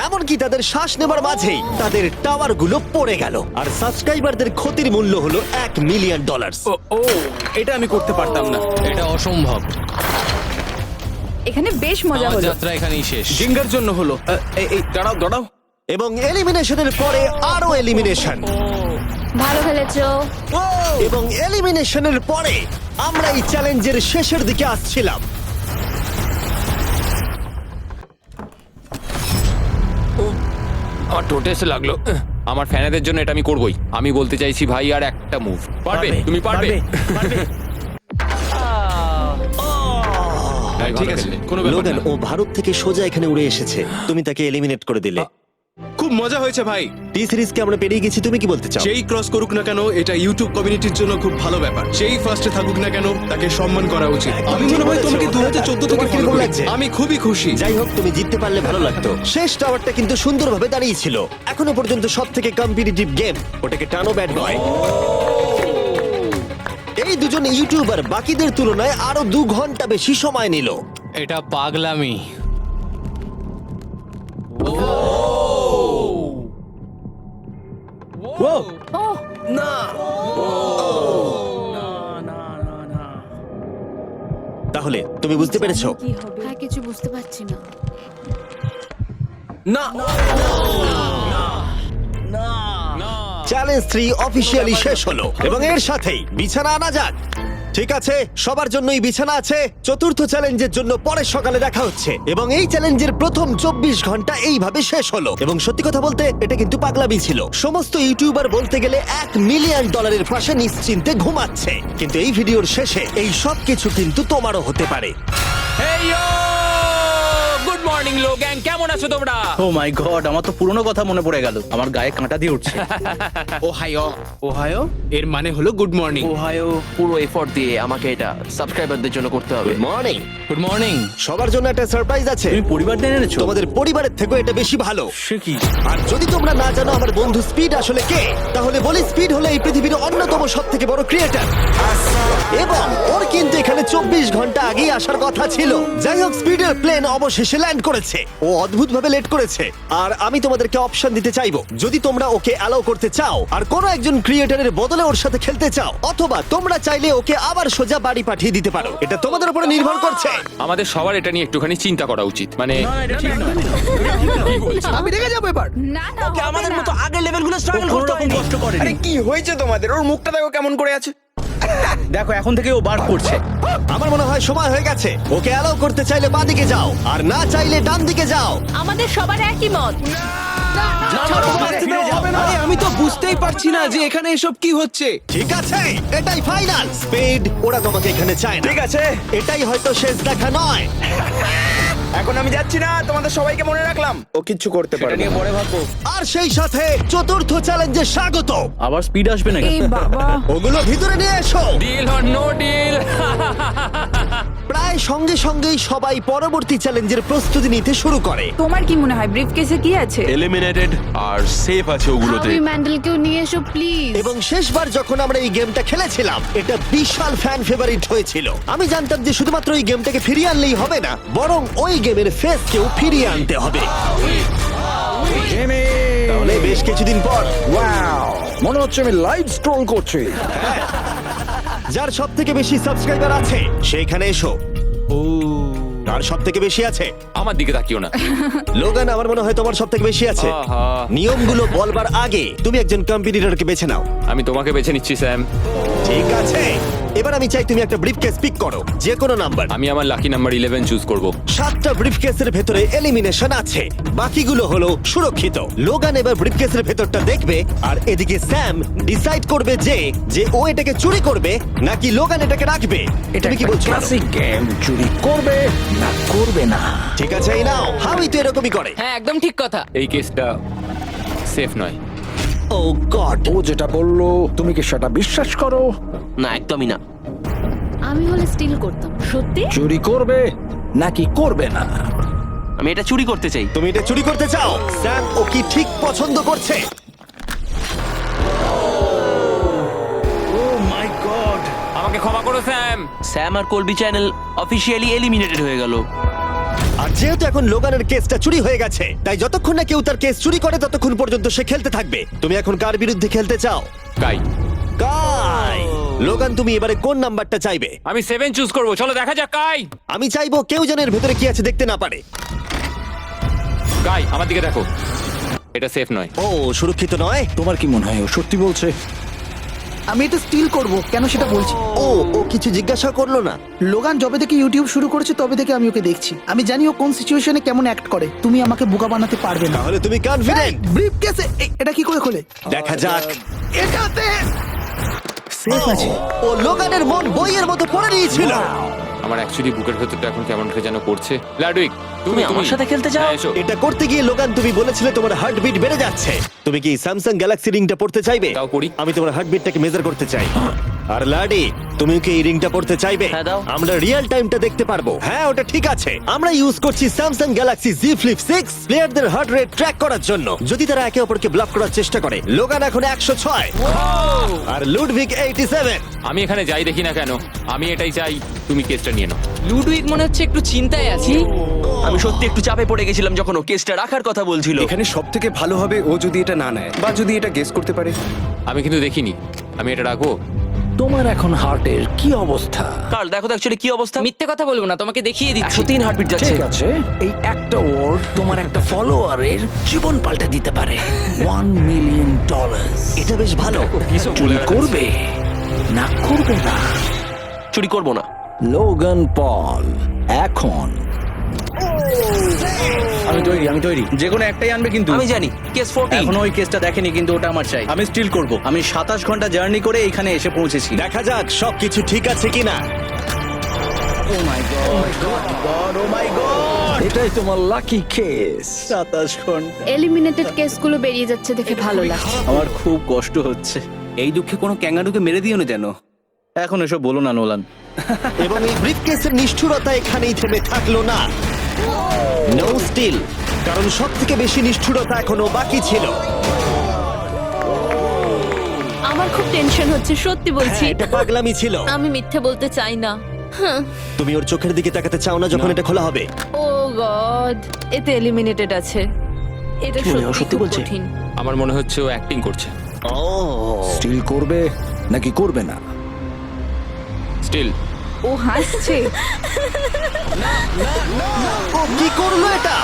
এমনকি তাদের শ্বাস নেবার মাঝেই তাদের টাওয়ার গুলো পড়ে গেল, আর সাবস্ক্রাইবারদের ক্ষতির মূল্য হলো $1 মিলিয়ন। ও এটা আমি করতে পারতাম না। এটা অসম্ভব। এখানে বেশ মজা আমার হলো। যাত্রা এখানেই শেষ। জিঙ্গার জন্য হলো। এই দাঁড়াও দাঁড়াও। এবং এলিমিনেশনের পরে আরো এলিমিনেশন, ভালো খেলেছো। এবং এলিমিনেশনের পরে আমরা এই চ্যালেঞ্জের শেষের দিকে আসছিলাম। আমার টোটে এসে লাগলো। আমার ফ্যানেদের জন্য এটা আমি করবই। আমি বলতে চাইছি ভাই, আর একটা মুভ পারবে, তুমি পারবে। ভাই, ঠিক ভালো আছে, খেললে। কোনো ব্যাপার লোগান, না। ও ভারত থেকে সোজা এখানে উড়ে এসেছে, তুমি তাকে এলিমিনেট করে দিলে। খুব মজা হয়েছে ভাই। টি সিরিজকে আমরা পেরিয়ে গেছি, তুমি কি বলতে চাও? যেই ক্রস করুক না কেন, এটা ইউটিউব কমিউনিটির জন্য খুব ভালো ব্যাপার। যেই ফার্স্টে থাকুক না কেন, তাকে সম্মান করা উচিত। আমি মনে হয় তোমাকে 2014 থেকে তোমার ফলো কিরকম করি। লাগছে? আমি খুবই খুশি। যাই হোক, তুমি জিততে পারলে ভালো লাগতো। শেষ টাওয়ারটা কিন্তু সুন্দরভাবে দাঁড়িয়ে ছিল। এখনো পর্যন্ত সব থেকে কম্পিটিটিভ গেম, ওটাকে টানো ব্যাড বয়। এই দুজন ইউটিউবার বাকিদের তুলনায় আরো 2 ঘন্টা বেশি সময় নিল। এটা পাগলামি। তাহলে তুমি বুঝতে পেরেছো? কি হবে? হ্যাঁ, কিছু বুঝতে পারছি না। না চ্যালেঞ্জ 3 অফিসিয়ালি শেষ হলো, এবং এর সাথেই বিছানা আনা যাক। ঠিক আছে, সবার জন্যই বিছানা আছে। চতুর্থ চ্যালেঞ্জের জন্য পরের সকালে দেখা হচ্ছে, এবং এই চ্যালেঞ্জের প্রথম 24 ঘন্টা এইভাবে শেষ হলো। এবং সত্যি কথা বলতে, এটা কিন্তু পাগলামি ছিল। সমস্ত ইউটিউবার বলতে গেলে $1 মিলিয়ন পাশে নিশ্চিন্তে ঘুমাচ্ছে। কিন্তু এই ভিডিওর শেষে এই সব কিছু কিন্তু তোমারও হতে পারে। হেই ইয়ো! গুড মর্নিং লোগ্যাং, কেমন আছো তোমরা? ও মাই গড, আমার তো পুরনো কথা মনে পড়ে গেল। আমার গায়ে কাঁটা দিয়ে উঠছে। ওহাইও। ওহাইও এর মানে হলো গুড মর্নিং। ওহাইও পুরো এফোর্ট দিয়ে আমাকে এটা সাবস্ক্রাইবারদের জন্য করতে হবে। Good morning. Good morning. সবার জন্য একটা সারপ্রাইজ আছে। তুমি পরিবার নিয়ে এনেছো? তোমাদের পরিবারের থেকেও এটা বেশি ভালো। সে কি? আর যদি তোমরা না জানো আমার বন্ধু স্পিড আসলে কে, তাহলে বলি স্পিড হলো এই পৃথিবীর অন্যতম সব থেকে বড় ক্রিয়েটার, এবং ওর কিন্তু এখানে 24 ঘন্টা আগেই আসার কথা ছিল। যাই হোক, স্পিডের প্লেন অবশেষে ল্যান্ড করেছে। ও অদ্ভুতভাবে লেট করেছে, আর আমি তোমাদেরকে অপশন দিতে চাইবো। যদি তোমরা ওকে অ্যালাউ করতে চাও আর কোনো একজন ক্রিয়েটারের বদলে ওর সাথে খেলতে চাও, অথবা তোমরা চাইলে ওকে আবার সোজা বাড়ি পাঠিয়ে দিতে পারো। এটা তোমাদের উপরে নির্ভর করছে। আমাদের সবার এটা নিয়ে একটুখানি চিন্তা করা উচিত। মানে আমি রেগে যাবো এবার। না না, হবে আমাদের না। মতো আগের লেভেলগুলো স্ট্রাগল কোনো করতে রকম হয়নি। কষ্ট করেনি। আরে কি হয়েছে তোমাদের? ওর মুখটা দেখো কেমন করে আছে। দেখো, এখন থেকে ও বার করছে। আমার মনে হয় সময় হয়ে গেছে। ওকে অ্যালাউ করতে চাইলে বাঁদিকে যাও, আর না চাইলে ডান দিকে যাও। আমাদের সবার একই মত। আরে আমি তো বুঝতেই পারছি না যে এখানে এসব কি হচ্ছে। ঠিক আছে, এটাই ফাইনাল। স্পিড, ওরা তোমাকে এখানে চায় না। ঠিক আছে, এটাই হয়তো শেষ দেখা নয়। এখন আমি যাচ্ছি না। তোমাদের সবাইকে মনে রাখলাম, ও কিচ্ছু করতে পারে নিয়ে না। পরে ভাববো। আর সেই সাথে চতুর্থ চ্যালেঞ্জে স্বাগত। আবার স্পিড আসবে নাকি? এই বাবা, ওগুলো ভিতরে নিয়ে এসো। Deal or no deal. প্রায় সঙ্গে সঙ্গেই সবাই পরবর্তী চ্যালেঞ্জের প্রস্তুতি নিতে শুরু করে। তোমার কি মনে হয় ব্রিফকেসে কি আছে? এলিমিনেটেড আর সেফ আছে ওগুলোতে। হাবি ম্যান্ডেলকেও নিয়ে এসো প্লিজ। এবং শেষবার যখন আমরা এই গেমটা খেলেছিলাম, এটা বিশাল ফ্যান ফেভারিট হয়েছিল। আমি জানতাম যে শুধুমাত্র এই গেমটাকে ফিরিয়ে আনলেই হবে না, বরং ওই গেমের ফেসকেও ফিরিয়ে আনতে হবে। তাহলে বেশ কিছুদিন পর মনে হচ্ছে আমি লাইভ স্ক্রল করছি। যার সব থেকে বেশি সাবস্ক্রাইবার আছে সেখানে এসো। কার সব থেকে বেশি আছে? আমার দিকে তাকিও না। লোগান, আমার মনে হয় তোমার সব থেকে বেশি আছে। আহা। নিয়মগুলো বলবার আগে তুমি একজন কম্পিটিটরকে বেছে নাও। আমি তোমাকে বেছে নিচ্ছি স্যাম। ঠিক আছে, এবার আমি চাই তুমি একটা ব্রিফকেস পিক করো, যে কোনো নাম্বার। আমি আমার লাকি নাম্বার 11 চুজ করব। 7টা ব্রিফকেসের ভেতরে এলিমিনেশন আছে, বাকিগুলো হলো সুরক্ষিত। লোগান এবার ব্রিফকেসের ভেতরটা দেখবে, আর এদিকে স্যাম ডিসাইড করবে যে ও এটাকে চুরি করবে নাকি লোগান এটাকে রাখবে। তুমি কি বলছো? গেম, চুরি করবে না করবে না। ঠিক আছে, এই নাও। হাবি তো এরকমই করে। হ্যাঁ, একদম ঠিক কথা। এই কেসটা সেফ নয়। ও গড, ও যেটা বললো তুমি কি সেটা বিশ্বাস করো? না, একদমই না। আমি হলে স্টিল করতাম। সত্যি? চুরি করবে নাকি করবে না? আমি এটা চুরি করতে চাই। তুমি এটা চুরি করতে চাও? স্যাম ও কি ঠিক পছন্দ করছে? ও মাই গড। আমাকে ক্ষমা করো স্যাম। স্যাম আর কলবি চ্যানেল অফিসিয়ালি এলিমিনেটেড হয়ে গেল। আর যেহেতু এখন লোগানের কেসটা চুরি হয়ে গেছে, তাই যতক্ষণ না কেউ তার কেস চুরি করে ততক্ষণ পর্যন্ত সে খেলতে থাকবে। তুমি এখন কার বিরুদ্ধে খেলতে চাও? কাই, কাই। লোগান, তুমি এবারে কোন নাম্বারটা চাইবে? আমি 7 চুজ করব। চলো দেখা যাক কাই। আমি চাইবো কেউ যেন এর ভেতরে কি আছে দেখতে না পারে। কাই, আমার দিকে দেখো। এটা সেফ নয়। ও, সুরক্ষিত নয়। তোমার কি মনে হয় ও সত্যি বলছে? আমি এটা স্টিল করব, কেন সেটা বলছি। ও ও কিছু জিজ্ঞাসা করলো না। লোগান যবে থেকে ইউটিউব শুরু করেছে তবে থেকে আমি ওকে দেখছি। আমি জানি ও কোন সিচুয়েশনে কেমন অ্যাক্ট করে। তুমি আমাকে বোকা বানাতে পারবে না। তাহলে তুমি কনফিডেন্ট? ব্রিফ কেসে এটা কি করে খোলে? দেখা যাক। এটাতে সেফ আছে। ও লোগানের মন বইয়ের মতো পড়ে নিয়েছিল। আমার অ্যাকচুয়ালি বুকের ভেতরটা এখন কেমন করে যেন করছে। লাডুইক, তুমি আমার সাথে খেলতে চাও? হ্যাঁ, এসো। এটা করতে গিয়ে লোগান তুমি বলেছিলে তোমার হার্টবিট বেড়ে যাচ্ছে। তুমি কি স্যামসাং গ্যালাক্সি রিংটা পড়তে চাইবে? দাও পড়ি। আমি তোমার হার্টবিটটাকে মেজার করতে চাই। আর লাডি, তুমি কি এই রিংটা পড়তে চাইবে? হ্যাঁ, দাও। আমরা রিয়েল টাইমটা দেখতে পারবো। হ্যাঁ, ওটা ঠিক আছে। আমরা ইউজ করছি স্যামসাং গ্যালাক্সি Z Flip 6 প্লেয়ারদের হার্ট রেট ট্র্যাক করার জন্য, যদি তারা একে অপরকে ব্লক করার চেষ্টা করে। লোগান এখন 106 আর লুডভিক 87। আমি এখানে যাই দেখি না কেন, আমি এটাই চাই। তুমি কেসটা নিয়ে নাও। লুডুইক মনে হচ্ছে একটু চিন্তায় আছি। আমি সত্যি একটু চাপে পড়ে গেছিলাম যখন ও কেসটা রাখার কথা বলছিল। এখানে সব থেকে ভালো হবে ও যদি এটা না নেয় বা যদি এটা গেস করতে পারে। আমি কিন্তু দেখিনি। আমি এটা রাখবো। তোমার এখন হার্টের কি অবস্থা? কার্ল, দেখো তো অ্যাকচুয়ালি কি অবস্থা। মিথ্যে কথা বলবো না, তোমাকে দেখিয়ে দিচ্ছি। 103 হার্টবিট যাচ্ছে। ঠিক আছে, এই একটা ওয়ার্ড তোমার একটা ফলোয়ারের জীবন পাল্টে দিতে পারে। $1 মিলিয়ন। এটা বেশ ভালো। কিসব বলে বেড়াচ্ছিস? করবে না করবে না? চুরি করবো না। লোগান পল এখন আমি তৈরি যে কোনো একটাই আনবে কিন্তু। আমি জানি কেস 14। এখনো ওই কেসটা দেখেনি কিন্তু ওটা আমার চাই। আমি স্টিল করব। আমি 27 ঘন্টা জার্নি করে এখানে এসে পৌঁছেছি। দেখা যাক সবকিছু ঠিক আছে কিনা। ও my god, O my god, এটাই তোমার লাকি কেস। 27 ঘন্টা। এলিমিনেটেড কেসগুলো বেরিয়ে যাচ্ছে দেখে ভালো লাগছে। আমার খুব কষ্ট হচ্ছে। এই দুঃখে কোনো ক্যাঙ্গারুকে মেরে দিও না যেন। এখন এসব বলো না নোলান। এবং এই ব্রিফকেসের নিষ্ঠুরতা এখানেই থেমে থাকলো না। নো স্টিল, কারণ সব থেকে বেশি নিষ্ঠুরতা এখনো বাকি ছিল। আমার খুব টেনশন হচ্ছে, সত্যি বলছি। হ্যাঁ, এটা পাগলামি ছিল। আমি মিথ্যে বলতে চাই না। তুমি ওর চোখের দিকে তাকাতে চাও না যখন এটা খোলা হবে। ও গড, এতে এলিমিনেটেড আছে। এটা সত্যি বলছে কঠিন। আমার মনে হচ্ছে ও অ্যাক্টিং করছে। ও, স্টিল করবে নাকি করবে না? স্টিল। ও হাসছে। ও কি করলো এটা?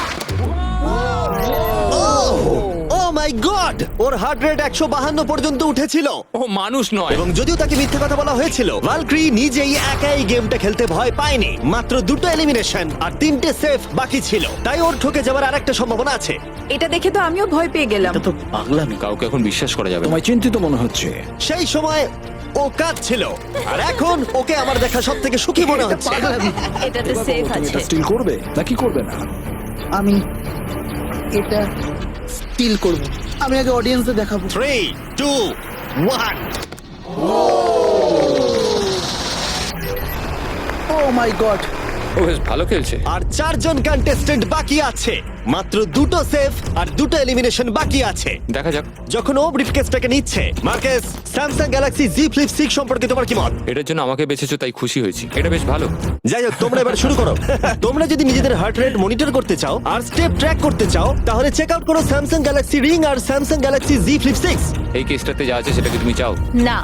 ও my god, or heart rate 152 পর্যন্ত উঠেছিল। ও মানুষ নয়। এবং যদিও তাকে মিথ্যে কথা বলা হয়েছিল, ভালক্রি নিজেই একাই গেমটা খেলতে ভয় পায়নি। মাত্র 2টো এলিমিনেশন আর 3টে সেফ বাকি ছিল, তাই ওর ঠকে যাওয়ার আরেকটা সম্ভাবনা আছে। এটা দেখে তো আমিও ভয় পেয়ে গেলাম। এটা তো পাগলামি। কাউকে এখন বিশ্বাস করা যাবে না। তোমায় চিন্তিত মনে হচ্ছে। সেই সময় ও কাঁদছিল, আর এখন ওকে আমার দেখা সব থেকে সুখী মনে হচ্ছে। এটাতে সেফ তুমি আছে। এটা স্টিল করবে নাকি করবে না? আমি এটা স্টিল করব। আমি আগে অডিয়েন্সে দেখাবো। 3, 2, 1। ও মাই গড, ও বেশ ভালো খেলছে। আর 4 জন কন্টেস্টেন্ট বাকি আছে। মাত্র 2টো সেফ আর 2টো এলিমিনেশন বাকি আছে। দেখা যাক। যখন ও ব্রিফকেসটাকে নিচ্ছে, Marques, Samsung Galaxy Z Flip 6 সম্পর্কে তোমার কি মত? এটার জন্য আমাকে বেঁচেছো তাই খুশি হয়েছি। এটা বেশ ভালো। যাই হোক, তোমরা এবার শুরু করো। তোমরা যদি নিজেদের হার্ট রেট মনিটর করতে চাও আর স্টেপ ট্র্যাক করতে চাও, তাহলে চেক আউট করো স্যামসাং গ্যালাক্সি রিং আর স্যামসাং গ্যালাক্সি Z Flip 6। এই কেসটাতে যা আছে সেটাকে তুমি চাও? না,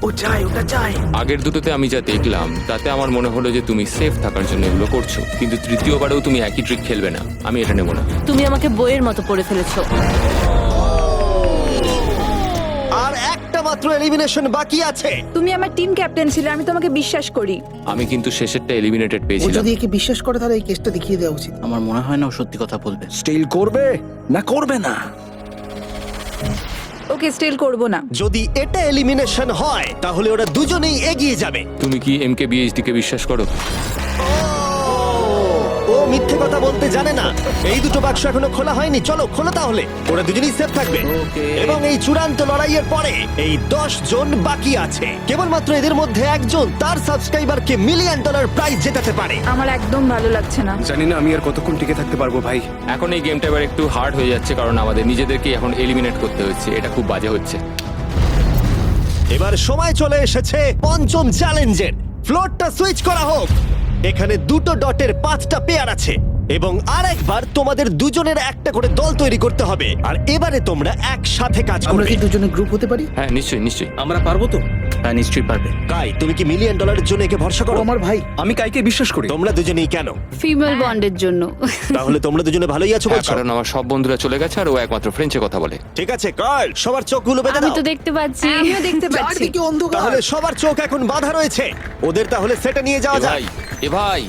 ও চাই, ওটা চাই। আগের দুটোতে আমি যা দেখলাম তাতে আমার মনে হলো যে তুমি সেফ থাকার জন্য এগুলো করছো, কিন্তু তৃতীয়বারেও তুমি একই ট্রিক খেলবে না। আমি এটা নেব না। তুমি আমাকে বইয়ের মতো পড়ে ফেলেছো। আর একটা মাত্র এলিমিনেশন বাকি আছে। তুমি আমার টিম ক্যাপ্টেন ছিলে, আমি তোমাকে বিশ্বাস করি। আমি কিন্তু শেষেরটা এলিমিনেটেড ও পেয়েছিলাম। যদি একে বিশ্বাস করে তাহলে এই কেসটা দেখিয়ে দেওয়া উচিত। আমার মনে হয় না ও সত্যি কথা বলবে। স্টিল করবে না করবে না? ওকে স্টিল করব না। যদি এটা এলিমিনেশন হয় তাহলে ওরা দুজনেই এগিয়ে যাবে। তুমি কি MKBHD কে বিশ্বাস করো? ও মিথ্যে কথা বলতে জানে না। এই দুটো বাক্স এখনো খোলা হয়নি, চলো খোলো তাহলে। ওরা দুজনেই সেফ থাকবে। এবং এই চূড়ান্ত লড়াইয়ের পরে এই 10 জন বাকি আছে। কেবলমাত্র এদের মধ্যে একজন তার সাবস্ক্রাইবারকে $1 মিলিয়ন প্রাইজ জেতাতে পারে। আমার একদম ভালো লাগছে না। জানি না আমি আর কতক্ষণ টিকে থাকতে পারবো ভাই। এখন এই গেমটা এবার একটু হার্ড হয়ে যাচ্ছে কারণ আমাদের নিজেদেরকে এখন এলিমিনেট করতে হচ্ছে। এটা খুব বাজে হচ্ছে। এবার সময় চলে এসেছে পঞ্চম চ্যালেঞ্জের। ফ্লোরটা সুইচ করা হোক। এখানে 2টো ডটের 5টা পেয়ার আছে এবং আরেকবার তোমাদের দুজনের একটা করে দল তৈরি করতে হবে, আর এবারে তোমরা একসাথে কাজ আমরা করবে। কি দুজনে গ্রুপ হতে পারি? হ্যাঁ নিশ্চয়ই নিশ্চয়ই। আমরা পারবো তো? হ্যাঁ নিশ্চয়ই পারবে। কাই, তুমি কি $1 মিলিয়ন জন্য একে ভরসা ও করো? আমার ভাই। আমি কাইকে বিশ্বাস করি। তোমরা দুজনেই কেন? ফিমেল বন্ডের জন্য। তাহলে তোমরা দুজনে ভালোই আছো হ্যাঁ, বলছো? কারণ আমার সব বন্ধুরা চলে গেছে আর ও একমাত্র ফ্রেঞ্চে কথা বলে। ঠিক আছে কার্ল, সবার চোখগুলো বেঁধে আমি দাও। তো দেখতে পাচ্ছি। আমিও দেখতে পাচ্ছি। চারদিকে অন্ধকার। তাহলে সবার চোখ এখন বাঁধা রয়েছে, ওদের তাহলে সেটে নিয়ে যাওয়া এ যাক। ভাই, এ ভাই,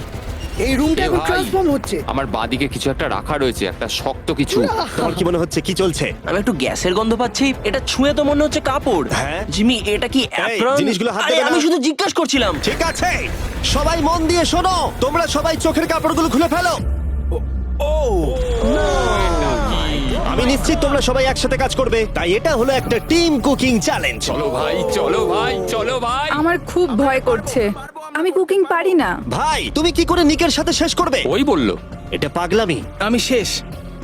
এই রুমটা এ এখন ভাই। ট্রান্সফর্ম হচ্ছে। আমার বাদিকে কিছু একটা রাখা রয়েছে, একটা শক্ত কিছু। তোমার কি মনে হচ্ছে কি চলছে? আমি একটু গ্যাসের গন্ধ পাচ্ছি। এটা ছুঁয়ে তো মনে হচ্ছে কাপড়। হ্যাঁ। জিমি, এটা কি অ্যাপ্রন? জিনিসগুলো হাত আরে, দেবে না। আমি শুধু জিজ্ঞাসা করছিলাম। ঠিক আছে, সবাই মন দিয়ে শোনো, তোমরা সবাই চোখের কাপড়গুলো খুলে ফেলো। আমি নিশ্চিত তোমরা সবাই একসাথে কাজ করবে, তাই এটা হলো একটা টিম কুকিং চ্যালেঞ্জ। চলো ভাই, চলো ভাই, চলো ভাই। আমার খুব ভয় করছে, আমি কুকিং পারি না। ভাই, তুমি কি করে নিকের সাথে শেষ করবে? ওই বললো। এটা পাগলামি। আমি শেষ।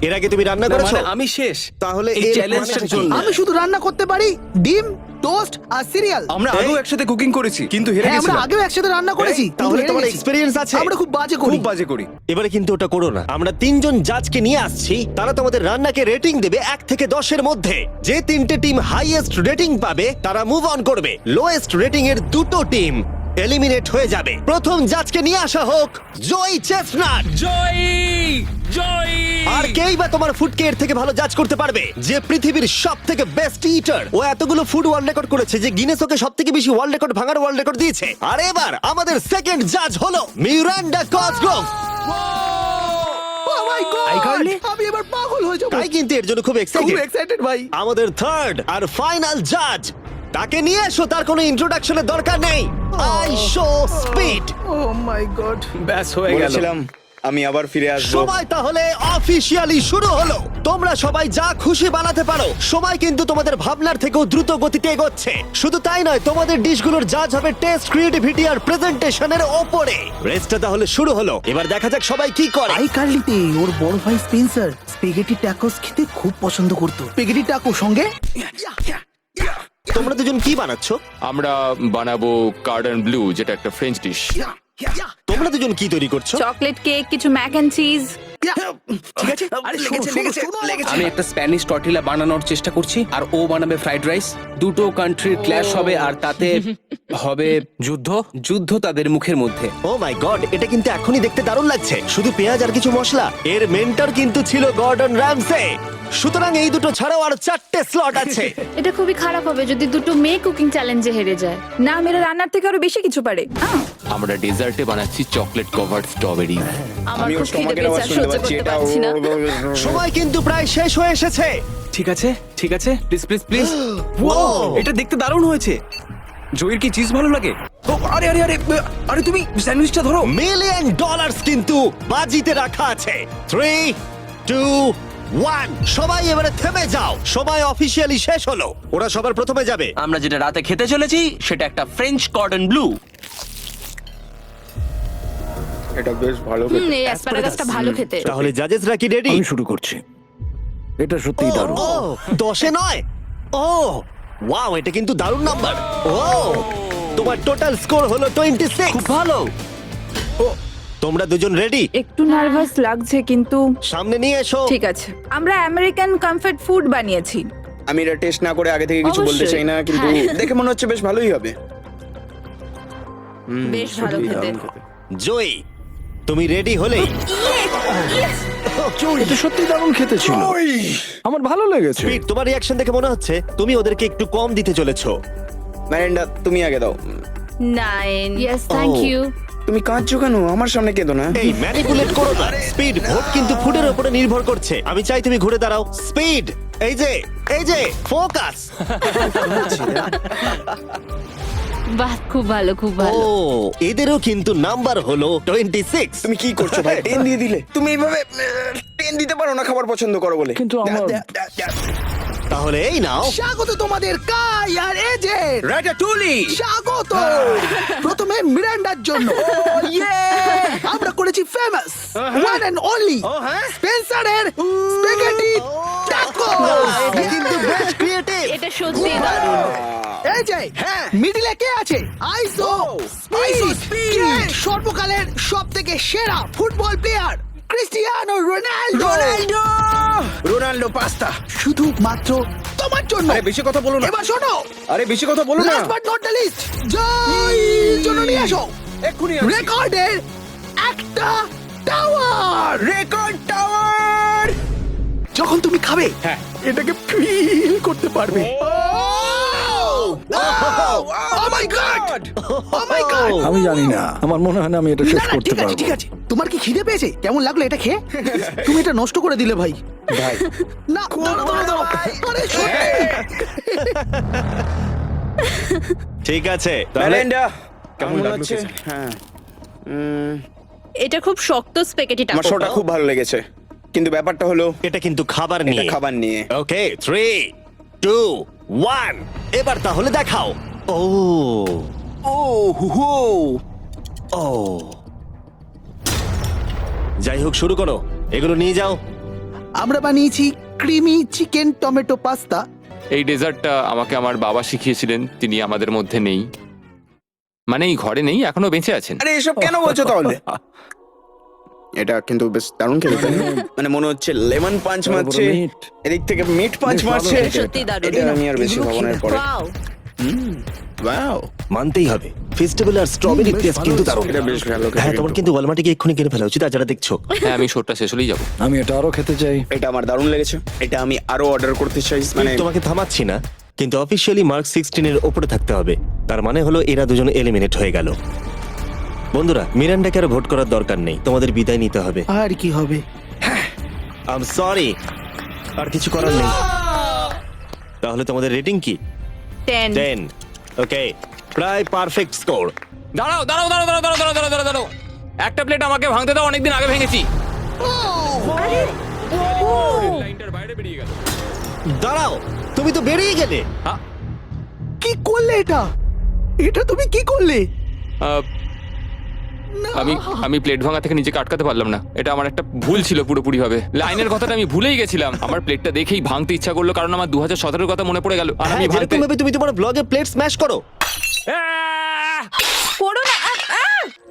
এর আগে তুমি রান্না করেছো? মানে আমি শেষ। তাহলে এই এর চ্যালেঞ্জটার মানেটা কি? জন্য। আমি শুধু রান্না করতে পারি ডিম, টোস্ট আর সিরিয়াল। আমরা আগেও একসাথে কুকিং করেছি, কিন্তু হেরে হ্যাঁ, আমরা গেছিলাম। আগেও একসাথে রান্না করেছি। এই, তাহলে কিন্তু তোমার হেরে গেছি। এক্সপেরিয়েন্স আছে? আমরা খুব বাজে করি। খুব বাজে করি। এবারে কিন্তু ওটা করো না। আমরা 3 জন জাজকে নিয়ে আসছি, তারা তোমাদের রান্নাকে রেটিং দেবে 1 থেকে 10 এর মধ্যে। যে 3টে টিম হাইয়েস্ট রেটিং পাবে তারা মুভ অন করবে। লোয়েস্ট রেটিং এর 2টো টিম এলিমিনেট হয়ে যাবে। প্রথম জাজকে নিয়ে আসা হোক জয় চেস্টনাট। জয়ী, জয়ী। আর কেই বা তোমার ফুডকে এর থেকে ভালো জাজ করতে পারবে, যে পৃথিবীর সব থেকে বেস্ট ইটার। ও এতগুলো ফুড ওয়ার্ল্ড রেকর্ড করেছে যে গিনেস ওকে সব থেকে বেশি ওয়ার্ল্ড রেকর্ড ভাঙার ওয়ার্ল্ড রেকর্ড দিয়েছে। আর এবার আমাদের সেকেন্ড জাজ হলো Miranda Cosgrove. Oh my God! iCarly? আমি এবার পাগল হয়ে যাবো। তাই কিন্তু এর জন্য খুব খুব এক্সাইটেড। এক্সাইটেড ভাই। আমাদের থার্ড আর ফাইনাল জাজ, তাকে নিয়ে এসো, তার কোনো ইন্ট্রোডাকশনের দরকার নেই। I Show Speed. Oh my god. ব্যাস হয়ে গেল। আমি আবার ফিরে আসবো। সময় তাহলে অফিসিয়ালি শুরু হলো। তোমরা সবাই যা খুশি বানাতে পারো। সময় কিন্তু তোমাদের ভাবনার থেকেও দ্রুত গতিতে এগোচ্ছে। শুধু তাই নয়, তোমাদের ডিশগুলোর জাজ হবে টেস্ট, ক্রিয়েটিভিটি আর প্রেজেন্টেশনের ওপরে। রেসটা তাহলে শুরু হলো, এবার দেখা যাক সবাই কি করে। আইকার্লিতে ওর বড় ভাই স্পেন্সার স্পেগেটি ট্যাকোস খেতে খুব পছন্দ করতো। স্পেগেটি ট্যাকো সঙ্গে তোমরা দুজন কি বানাচ্ছো? আমরা বানাবো কার্ডন ব্লু, যেটা একটা ফ্রেঞ্চ ডিশ। তোমরা দুজন কি তৈরি করছো? চকলেট কেক, কিছু ম্যাক এন্ড চিজ। ঠিক আছে। আরে লেগেছে। আমি একটা স্প্যানিশ টর্টিলা বানানোর চেষ্টা করছি, আর ও বানাবে ফ্রাইড রাইস। দুটো কান্ট্রির ক্ল্যাশ হবে, আর তাতে হবে যুদ্ধ তাদের মুখের মধ্যে। ও মাই গড, এটা কিন্তু এখনই দেখতে দারুণ লাগছে। শুধু পেঁয়াজ আর কিছু মশলা। এর মেন্টর কিন্তু ছিল গর্ডন র্যামসে। সুতরাং এই দুটো ছাড়াও আর 4টে স্লট আছে। এটা খুবই খারাপ হবে যদি দুটো মেয়ে কুকিং চ্যালেঞ্জে হেরে যায়। না, মেয়েরা রান্নার থেকে আরো বেশি কিছু পারে। আমরা ডেজার্টে বানাচ্ছি চকলেট কভার্ড স্ট্রবেরি। আমার খুব খিদে পেয়েছে, আর সহ্য করতে পারছি না। সময় কিন্তু প্রায় শেষ হয়ে এসেছে। ঠিক আছে, ঠিক আছে, প্লিজ প্লিজ প্লিজ। এটা দেখতে দারুণ হয়েছে। জয়ের কি চিজ ভালো লাগে? ও, আরে আরে আরে আরে, তুমি স্যান্ডউইচটা ধরো। $1 মিলিয়ন কিন্তু বাজিতে রাখা আছে। 3, 2, 1, সবাই এবারে থেমে যাও। সময় অফিসিয়ালি শেষ হলো। ওরা সবার প্রথমে যাবে। আমরা যেটা রাতে খেতে চলেছি সেটা একটা ফ্রেঞ্চ কর্ডন ব্লু। এটা বেশ ভালো। এই অ্যাসপারাগাসটা ভালো খেতে। তাহলে জাজেসরা কি রেডি? শুরু করছি। এটা সত্যিই দারুণ। ও 10-এ নয়। ও ওয়াও, এটা কিন্তু দারুণ নাম্বার। ও তোমার টোটাল স্কোর হলো 26। খুব ভালো। তোমরা দুজন রেডি? একটু নার্ভাস লাগছে, কিন্তু সামনে নিয়ে এসো। ঠিক আছে। আমরা আমেরিকান কমফর্ট ফুড বানিয়েছি। আমি এটা টেস্ট না করে আগে থেকে কিছু বলতে অবশ্যই। চাই না, কিন্তু হ্যাঁ। দেখে মনে হচ্ছে বেশ ভালোই হবে। বেশ ভালো খেতে। জয়ী, তুমি রেডি হলেই এটা সত্যি দারুণ খেতে ছিল। আমার ভালো লেগেছে। পিট, তোমার রিঅ্যাকশন দেখে মনে হচ্ছে তুমি ওদেরকে একটু কম দিতে চলেছো। ম্যারেন্ডা, তুমি আগে দাও। 9 ইয়েস, থ্যাংক Oh. ইউ। তুমি কাঁদছো কেন? আমার সামনে কেঁদো না। এই ম্যানিপুলেট করো না। স্পিড, ভোট কিন্তু ফুডের উপরে নির্ভর করছে। আমি চাই তুমি ঘুরে দাঁড়াও। স্পিড, এই যে ফোকাস। বাহ, খুব ভালো, খুব ও ভালো। এদেরও কিন্তু নাম্বার হলো 26। তুমি কি করছো ভাই? 10 দিয়ে দিলে। তুমি এইভাবে 10 দিতে পারো না খাবার পছন্দ করো বলে। কিন্তু আমার তাহলে এই নাও। স্বাগত তোমাদের কাই আর এজে। রাটাটুলি। স্বাগত। প্রথমে মিরান্ডার জন্য আমরা করেছি ফেমাস ওয়ান এন্ড অনলি স্পেন্সারের স্পেগেটি ট্যাকো। এটা কিন্তু বেশ ক্রিয়েটিভ। এটা সত্যি দারুণ। এই যে মিডিলে কে আছে? আইসো স্পিড, সর্বকালের সবথেকে সেরা football player Cristiano Ronaldo. Ronaldo pasta. শুধুমাত্র তোমার জন্য। আরে বেশি কথা বলো না। এবার শোনো, আরে বেশি কথা বলো না। Last but not the least, জয়ের জন্য নিয়ে আসো এক্ষুনি রেকর্ডের একটা টাওয়ার। Record tower. যখন তুমি খাবে হ্যাঁ। এটাকে ফিল করতে পারবে। Oh my God! Oh my God! আমি জানি না, আমার মনে হয় না আমি এটা না, না, ঠিক আছে, ঠিক আছে। তোমার কি খিদে পেয়েছে? কেমন লাগলো এটা খেয়ে? তুমি এটা নষ্ট করে দিলে ভাই। ভাই না, দাঁড়াও। আরে সত্যি। ঠিক আছে তাহলে মেলিন্ডা কেমন কেমন লাগলো লাগছে? খেতে? হ্যাঁ, এটা খুব শক্ত স্পেগেটি আমার টাকো। শোটা খুব ভালো লেগেছে, কিন্তু ব্যাপারটা হলো এটা কিন্তু খাবার এটা নিয়ে। খাবার নিয়ে। ওকে 3 2 1 এবার তাহলে দেখাও। ও ও হো, ও যাই হোক, শুরু করো, এগুলো নিয়ে যাও। আমরা বানিয়েছি ক্রিমি চিকেন টমেটো পাস্তা। এই ডেজার্টটা আমাকে আমার বাবা শিখিয়েছিলেন, তিনি আমাদের মধ্যে নেই, মানে এই ঘরে নেই, এখনো বেঁচে আছেন। আরে এসব কেন বলছো তাহলে? এটা কিন্তু বেশ দারুণ খেতে, তাই না? মানে মনে হচ্ছে লেমন পাঞ্চ মারছে, এদিক থেকে মিট পাঞ্চ মারছে। সত্যি দারুণ। এটা আমি আর বেশি খাবো না এরপরে। ওয়াও, ওয়াও, মানতেই হবে, ফেস্টিভ্যাল আর স্ট্রবেরি টেস্ট কিন্তু দারুণ। এটা বেশ ভালো খেতে হ্যাঁ, তোমার কিন্তু। কিন্তু ওয়ালমার্টে গিয়ে এক্ষুনি কিনে ফেলা উচিত। আর যারা দেখছো, হ্যাঁ, আমি শোটা শেষ হলেই যাবো। আমি এটা আরো খেতে চাই। এটা আমার দারুণ লেগেছে, এটা আমি আরো অর্ডার করতে চাই। মানে তোমাকে থামাচ্ছি না, কিন্তু অফিসিয়ালি মার্ক 16 এর উপরে থাকতে হবে। তার মানে হলো এরা দুজন এলিমিনেট হয়ে গেল। বন্ধুরা, মিরান্ডাকে আর ভোট করার দরকার নেই, তোমাদের বিদায় নিতে হবে। আর কি হবে? আই এম সরি, আর কিছু করার নেই। তাহলে তোমাদের রেটিং কি? 10। 10। ওকে, প্রায় পারফেক্ট স্কোর। দাঁড়াও দাঁড়াও দাঁড়াও দাঁড়াও দাঁড়াও দাঁড়াও দাঁড়াও দাঁড়াও, একটা প্লেট আমাকে ভাঙতে দাও, অনেকদিন আগে ভেঙেছি। লাইনটার বাইরে বেরিয়ে গেল। দাঁড়াও, তুমি তো বেরিয়ে গেলে। কি করলে এটা? এটা তুমি কি করলে? আহ, আমি প্লেট ভাঙা থেকে নিচে আটকাতে পারলাম না, এটা আমার একটা ভুল ছিল পুরোপুরি ভাবে। লাইনের কথাটা আমি ভুলেই গেছিলাম, আমার প্লেটটা দেখেই ভাঙতে ইচ্ছা করলো, কারণ আমার 2017 কথা মনে পড়ে গেল। আর আমি হ্যাঁ, ভাঙতে যেরকম ভাবে তুমি তোমার ব্লগে প্লেট স্ম্যাশ করো। করো না।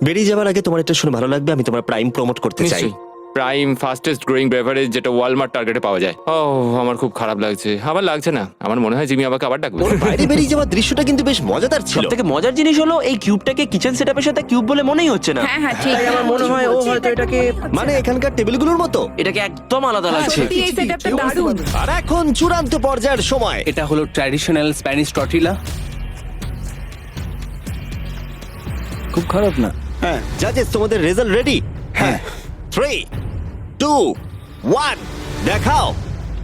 বেরিয়ে যাবার আগে তোমার এটা শুনে ভালো লাগবে, আমি তোমার প্রাইম প্রমোট করতে চাই। নিশ্চয়ই, প্রাইম ফাস্টেস্ট গ্রোয়িং বেভারেজ, যেটা ওয়ালমার্ট টার্গেটে পাওয়া যায়। ও, আমার খুব খারাপ লাগছে। আবার লাগছে না, আমার মনে হয় জিমি আমাকে আবার ডাকবে। ওর বাইরে বেরিয়ে যাওয়ার দৃশ্যটা কিন্তু বেশ মজাদার ছিল। সবথেকে মজার জিনিস হলো এই কিউবটাকে কিচেন সেটআপের সাথে কিউব বলে মনেই হচ্ছে না। হ্যাঁ হ্যাঁ, ঠিক। তাই আমার মনে হয় ও হয়তো এটাকে মানে এখানকার টেবিলগুলোর মতো। এটাকে একদম আলাদা লাগছে। সত্যি এই সেটআপটা দারুণ। আর এখন চূড়ান্ত পর্যায়ের সময়। এটা হলো ট্র্যাডিশনাল স্প্যানিশ টর্টিলা। খুব খারাপ না। হ্যাঁ, জাজেস, তোমাদের রেজাল্ট রেডি? হ্যাঁ, 3 2 1 দেখাও।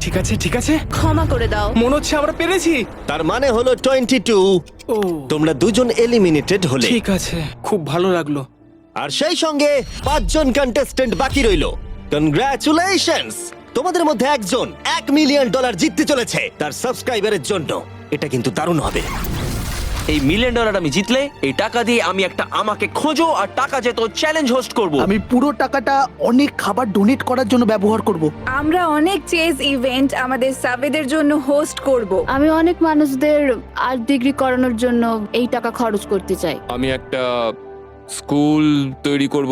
ঠিক আছে, ঠিক আছে, ক্ষমা করে দাও। মনে হচ্ছে আমরা পেরেছি। তার মানে হলো 22। ও তোমরা দুজন এলিমিনেটেড হলে। ঠিক আছে, খুব ভালো লাগলো। আর সেই সঙ্গে 5 জন কন্টেস্ট্যান্ট বাকি রইল। কনগ্রাচুলেশনস, তোমাদের মধ্যে একজন $1 মিলিয়ন জিততে চলেছে তার সাবস্ক্রাইবারের জন্য। এটা কিন্তু দারুণ হবে। এই $1 মিলিয়ন আমি জিতলে এই টাকা দিয়ে আমি একটা আমাকে খোঁজো আর টাকা যেত চ্যালেঞ্জ হোস্ট করব। আমি পুরো টাকাটা অনেক খাবার ডোনেট করার জন্য ব্যবহার করব। আমরা অনেক চেজ ইভেন্ট আমাদের সাবেদের জন্য হোস্ট করব। আমি অনেক মানুষদের আর্ট ডিগ্রি করানোর জন্য এই টাকা খরচ করতে চাই। আমি একটা স্কুল তৈরি করব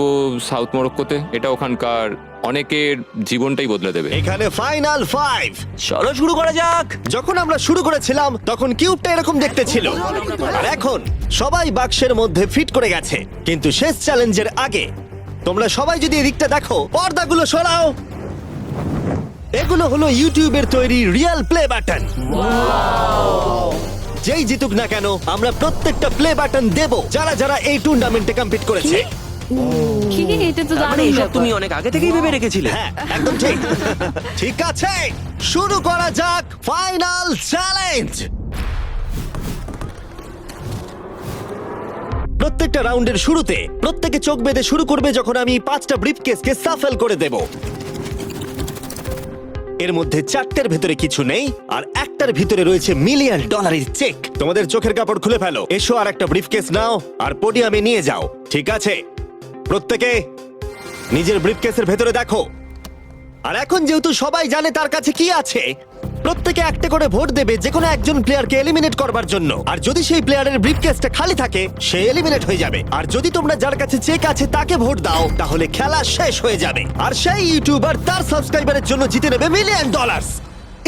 সাউথ মরক্কোতে, এটা ওখানকার অনেকের জীবনটাই বদলে দেবে। এখানে ফাইনাল 5। চলো শুরু করা যাক। যখন আমরা শুরু করেছিলাম তখন কিউবটা এরকম দেখতে ছিল, আর এখন সবাই বাক্সের মধ্যে ফিট করে গেছে। কিন্তু শেষ চ্যালেঞ্জের আগে তোমরা সবাই যদি এদিকটা দেখো, পর্দাগুলো সরাও। এগুলো হলো ইউটিউবের তৈরি রিয়েল প্লে বাটন। যেই জিতুক না কেন, আমরা প্রত্যেকটা প্লে বাটন দেব যারা যারা এই টুর্নামেন্টে কম্পিট করেছে। কি এটা তো তার মানে দারুণ এইসব ব্যাপার। তুমি অনেক আগে থেকেই ভেবে রেখেছিলে। হ্যাঁ, একদম ঠিক। ঠিক আছে, শুরু করা যাক ফাইনাল চ্যালেঞ্জ। প্রত্যেকটা রাউন্ডের শুরুতে প্রত্যেকে চোখ বেঁধে শুরু করবে যখন আমি 5টা ব্রিফকেসকে সাফল করে দেব। এর মধ্যে 4টের ভেতরে কিছু নেই, আর একটার ভিতরে রয়েছে $1 মিলিয়ন চেক। তোমাদের চোখের কাপড় খুলে ফেলো, এসো আর একটা ব্রিফকেস নাও আর পোডিয়ামে নিয়ে যাও। ঠিক আছে, প্রত্যেকে নিজের ব্রিফকেসের ভেতরে দেখো। আর এখন যেহেতু সবাই জানে তার কাছে কি আছে, প্রত্যেকে একটা করে ভোট দেবে যে কোনো একজন প্লেয়ারকে এলিমিনেট করবার জন্য। আর যদি সেই প্লেয়ারের ব্রিফকেসটা খালি থাকে সে এলিমিনেট হয়ে যাবে। আর যদি তোমরা যার কাছে চেক আছে তাকে ভোট দাও তাহলে খেলা শেষ হয়ে যাবে। আর সেই ইউটিউবার তার সাবস্ক্রাইবারের জন্য জিতে নেবে $1 মিলিয়ন।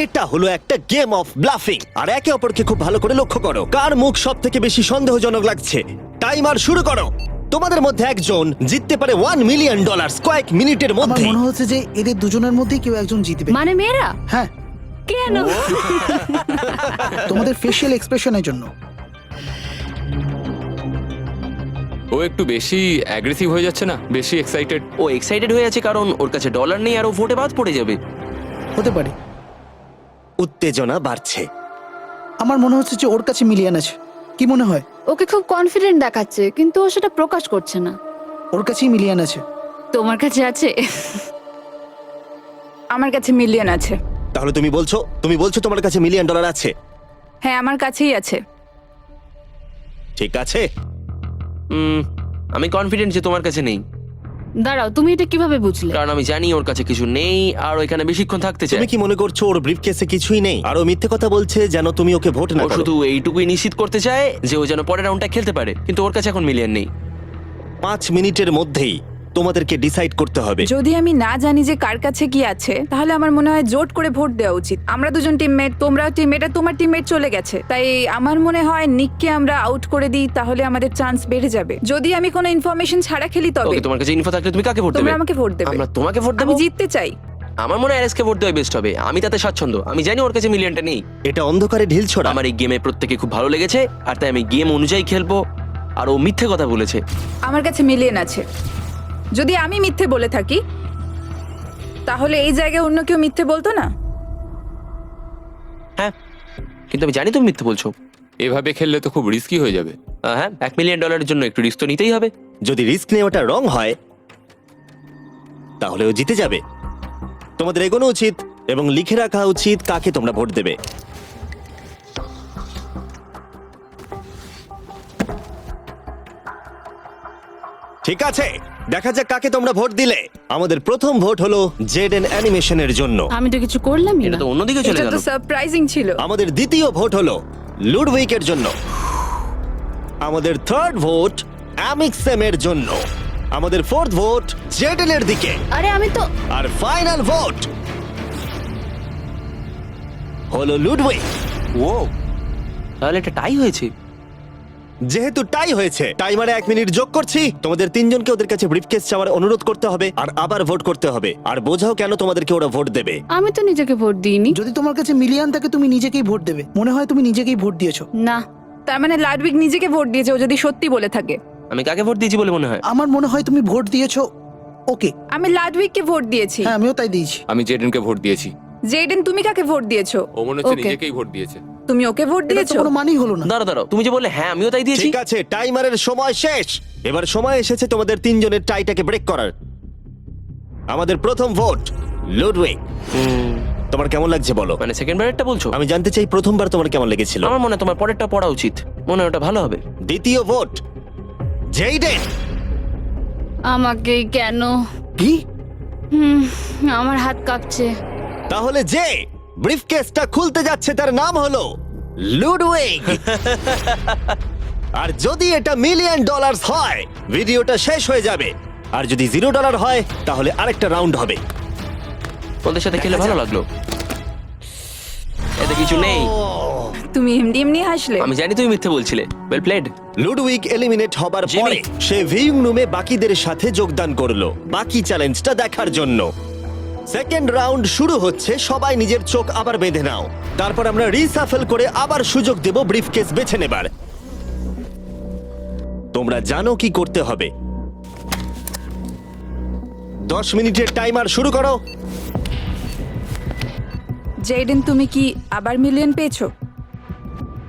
এটা হলো একটা গেম অফ ব্লাফিং। আর একে অপরকে খুব ভালো করে লক্ষ্য করো কার মুখ সব থেকে বেশি সন্দেহজনক লাগছে। টাইমার শুরু করো। তোমাদের মধ্যে একজন জিততে পারে $1 মিলিয়ন কয়েক মিনিটের আমার মধ্যে। মনে হচ্ছে যে এদের দুজনের মধ্যেই কেউ একজন জিতবে। মানে মেয়েরা হ্যাঁ, কেন? তোমাদের ফেশিয়াল এক্সপ্রেশনের জন্য। ও একটু বেশি অ্যাগ্রেসিভ হয়ে যাচ্ছে না, বেশি এক্সাইটেড। ও এক্সাইটেড হয়ে আছে কারণ ওর কাছে ডলার নেই আর ও ভোটে বাদ পড়ে যাবে। হতে পারে। উত্তেজনা বাড়ছে। আমার মনে হচ্ছে যে ওর কাছে মিলিয়ন আছে। কি মনে হয়? ওকে খুব কনফিডেন্ট দেখাচ্ছে কিন্তু ও সেটা প্রকাশ করছে না। ওর কাছেই মিলিয়ন আছে। তোমার কাছে আছে? আমার কাছে মিলিয়ন আছে। তাহলে তুমি বলছো তোমার কাছে $1 মিলিয়ন আছে? হ্যাঁ, আমার কাছেই আছে। ঠিক আছে। আমি কনফিডেন্ট যে তোমার কাছে নেই, দাঁড়াও, তুমি এটা কিভাবে বুঝলে? কারণ আমি জানি ওর কাছে কিছু নেই আর ও এখানে বেশিক্ষণ থাকতে চায়। তুমি কি মনে করছো ওর ব্রিফকেসে কিছুই নেই আর ও মিথ্যে কথা বলছে যেন তুমি ওকে ভোট না ও করো? শুধু এইটুকুই নিশ্চিত করতে চায় যে ও যেন পরের রাউন্ডটা খেলতে পারে, কিন্তু ওর কাছে এখন মিলিয়ন নেই। 5 মিনিটের মধ্যেই তোমাদেরকে ডিসাইড করতে হবে। যদি আমি না জানি যে কার কাছে কি আছে তাহলে আমার মনে হয় জোট করে ভোট দেওয়া উচিত। আমরা দুজন টিমমেট, তোমরাও টিমমেট, আর তোমার টিমমেট চলে গেছে, তাই আমার মনে হয় নিককে আমরা আউট করে দিই, তাহলে আমাদের চান্স বেড়ে যাবে। যদি আমি কোনো ইনফরমেশন ছাড়া খেলি তবে। ওকে, তোমার কাছে ইনফো থাকলে তুমি কাকে ভোট দেবে? তোমরা আমাকে ভোট দেবে। আমরা তোমাকে ভোট দেব? আমি জিততে চাই। আমার মনে হয় অ্যারেসকে ভোট দেওয়া বেস্ট হবে। আমি তাতে স্বাচ্ছন্দ্য। আমি জানি ওর কাছে মিলিয়নটা নেই। এটা অন্ধকারে ঢিল ছোড়া। আমার এই গেমে প্রত্যেকে খুব ভালো লেগেছে আর তাই আমি গেম অনুযায়ী খেলবো। আর ও মিথ্যে কথা বলেছে। আমার কাছে মিলিয়ন আছে। যদি আমি মিথ্যে বলে থাকি তাহলে এই জায়গায় অন্য কেউ মিথ্যে বলতো না। হ্যাঁ, কিন্তু আমি জানি তুমি মিথ্যে বলছো। এভাবে খেললে তো খুব রিস্কি হয়ে যাবে। হ্যাঁ, $1 মিলিয়ন জন্য একটু রিস্ক তো নিতেই হবে। যদি রিস্ক নেওয়াটা রং হয় তাহলে ও জিতে যাবে। তোমাদের এগোনো উচিত এবং লিখে রাখা উচিত কাকে তোমরা ভোট দেবে। ঠিক আছে, দেখা যাক কাকে তোমরা ভোট দিলে। আমাদের প্রথম ভোট হলো জেডেন অ্যানিমেশনের জন্য। আমি তো কিছু করলামই এটা না। তো অন্যদিকে চলে এটা গেল। তো সারপ্রাইজিং ছিল। আমাদের দ্বিতীয় ভোট হলো লুডউইকের জন্য। আমাদের থার্ড ভোট অ্যামিক্সেমের জন্য। আমাদের ফোর্থ ভোট জেডেনের দিকে। আরে আমি তো আর ফাইনাল ভোট হলো লুডউইক। ও, তাহলে এটা টাই হয়েছে। যেহেতু টাই হয়েছে টাইমারে 1 মিনিট যোগ করছি। তোমাদের তিনজনকে ওদের কাছে ব্রিফকেস চাওয়ার অনুরোধ করতে হবে আর আবার ভোট করতে হবে। আর বোঝাও কেন তোমাদেরকে ওরা ভোট দেবে। আমি তো নিজেকে ভোট দিইনি। যদি তোমার কাছে মিলিয়ন থাকে তুমি নিজেকেই ভোট দেবে। মনে হয় তুমি নিজেকেই ভোট দিয়েছো। না, তার মানে লাডউইক নিজেকে ভোট দিয়েছে, ও যদি সত্যি বলে থাকে। আমি কাকে ভোট দিয়েছি বলে মনে হয়? আমার মনে হয় তুমি ভোট দিয়েছো ওকে। আমি লাডউইককে ভোট দিয়েছি। হ্যাঁ, আমিও তাই দিয়েছি। আমি জেডেনকে ভোট দিয়েছি। জেডেন, তুমি কাকে ভোট দিয়েছো? ও মনে হচ্ছে Okay. নিজেকেই ভোট দিয়েছে। তুমি ওকে ভোট এটা তো দিয়েছো? কোনো মানেই হলো না। দাঁড়াও, তুমি যে বললে হ্যাঁ আমিও তাই দিয়েছি। ঠিক আছে, টাইমারের সময় শেষ। এবার সময় এসেছে তোমাদের তিনজনের টাইটাকে ব্রেক করার। আমাদের প্রথম ভোট লুডউইক। তোমার কেমন লাগছে বলো? মানে সেকেন্ড বারেরটা বলছো? আমি জানতে চাই প্রথমবার তোমার কেমন লেগেছিল। আমার মনে হয় তোমার পরেরটা পড়া উচিত। মনে হয় ওটা ভালো হবে। দ্বিতীয় ভোট জেইডেন। আমাকেই কেন? কি? আমার হাত কাঁপছে। তাহলে যে ব্রিফকেসটা খুলতে যাচ্ছে তার নাম হলো লুডউইক। আর যদি এটা $1 মিলিয়ন হয় ভিডিওটা শেষ হয়ে যাবে। আর যদি $0 হয় তাহলে আরেকটা রাউন্ড হবে। ওদের সাথে খেলে ভালো লাগলো। এতে কিছু নেই। তুমি এমনি এমনি হাসলে। আমি জানি তুমি মিথ্যে বলছিলে। Well played. লুডউইক এলিমিনেট হবার জিমি। পরে সে ভিউইং রুমে বাকিদের সাথে যোগদান করলো বাকি চ্যালেঞ্জটা দেখার জন্য। সেকেন্ড রাউন্ড শুরু হচ্ছে। সবাই নিজের চোখ আবার বেঁধে নাও। তারপর আমরা রিসাফেল করে আবার সুযোগ দেব ব্রিফকেস বেছে নেবার। তোমরা জানো কি করতে হবে। 10 মিনিটের টাইমার শুরু করো। জেডেন, তুমি কি আবার মিলিয়ন পেয়েছো?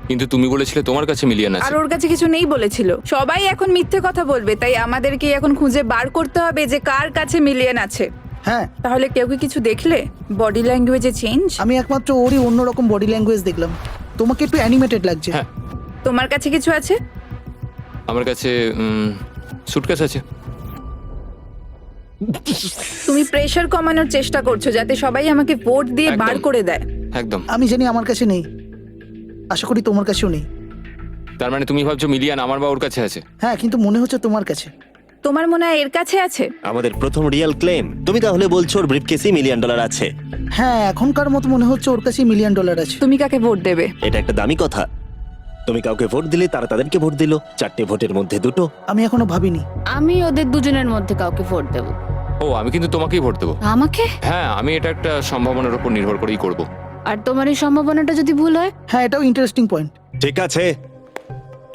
কিন্তু তুমি বলেছিলে তোমার কাছে মিলিয়ন আর আছে। ওর কাছে কিছু নেই বলেছিল। সবাই এখন মিথ্যে কথা বলবে, তাই আমাদেরকে এখন খুঁজে বার করতে হবে যে কার কাছে মিলিয়ন আছে। হ্যাঁ, তাহলে কেউ কি কিছু দেখলে? বডি ল্যাঙ্গুয়েজে চেঞ্জ? আমি একমাত্র ওরই অন্যরকম বডি ল্যাঙ্গুয়েজ দেখলাম। তোমাকে একটু অ্যানিমেটেড লাগছে। হ্যাঁ। তোমার কাছে কিছু আছে? আমার কাছে সুটকেস আছে। তুমি প্রেশার কমানোর চেষ্টা করছো যাতে সবাই আমাকে ভোট দিয়ে বার একদম। করে দেয়। একদম। আমি জানি আমার কাছে নেই, আশা করি তোমার কাছেও নেই। তার মানে তুমি ভাবছো মিলিয়ন আমার বা ওর কাছে আছে? হ্যাঁ, কিন্তু মনে হচ্ছে তোমার কাছে। তোমার মনে হয় এর কাছে আছে? আমাদের প্রথম রিয়েল ক্লেম। তুমি তাহলে বলছো ওর ব্রিফকেসে $1 মিলিয়ন আছে? হ্যাঁ, এখনকার মতো মনে হচ্ছে ওর কাছে $1 মিলিয়ন আছে। তুমি কাকে ভোট দেবে? এটা একটা দামি কথা। তুমি কাউকে ভোট দিলে তারা তাদেরকে ভোট দিল, 4টে ভোটের মধ্যে 2টো। আমি এখনো ভাবিনি। আমি ওদের দুজনের মধ্যে কাউকে ভোট দেব। ও, আমি কিন্তু তোমাকেই ভোট দেবো। আমাকে? হ্যাঁ, আমি এটা একটা সম্ভাবনার উপর নির্ভর করেই করব। আর তোমার এই সম্ভাবনাটা যদি ভুল হয়? হ্যাঁ, এটাও ইন্টারেস্টিং পয়েন্ট। ঠিক আছে,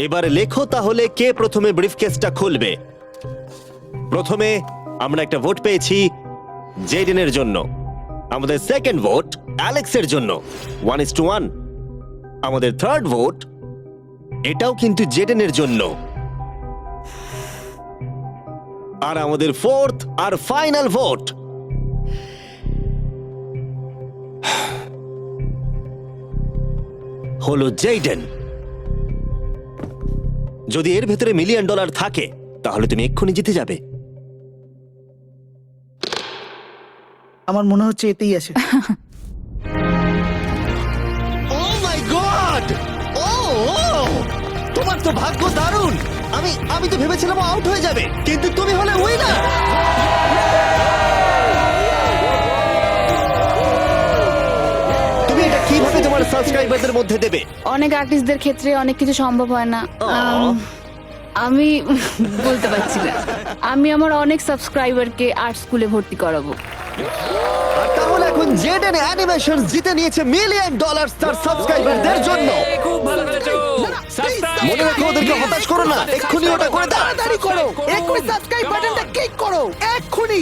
এবার লেখো তাহলে কে প্রথমে ব্রিফকেসটা খুলবে। প্রথমে আমরা একটা ভোট পেয়েছি জেডেনের জন্য। আমাদের সেকেন্ড ভোট অ্যালেক্সের জন্য, 1:1। আমাদের থার্ড ভোট এটাও কিন্তু জেডেনের জন্য। আর আমাদের ফোর্থ আর ফাইনাল ভোট হলো জেডেন। যদি এর ভেতরে $1 মিলিয়ন থাকে তাহলে তুমি এক্ষুনি জিতে যাবে। আমার মনে হচ্ছে এতেই আছে। ও মাই গড! ও তোমার তো ভাগ্য দারুণ। আমি তো ভেবেছিলাম আউট হয়ে যাবে, কিন্তু তুমি হলে উইনার। তুমি এটা কিভাবে তোমার সাবস্ক্রাইবারদের মধ্যে দেবে? অনেক আর্টিস্টদের ক্ষেত্রে অনেক কিছু সম্ভব হয় না। আমি বলতে পারছি না। আমি আমার অনেক সাবস্ক্রাইবারকে আর্ট স্কুলে ভর্তি করাবো। আর তাহলে এখন জেডেন অ্যানিমেশন জিতে নিয়েছে $1 মিলিয়ন তার সাবস্ক্রাইবারদের জন্য। খুব ভালো করেছো। মনে রাখো, ওদেরকে হতাশ করো না, এক্ষুনি ওটা করে দাও। তাড়াতাড়ি করো, এক্ষুনি সাবস্ক্রাইব বাটনটা ক্লিক করো, এক্ষুনি।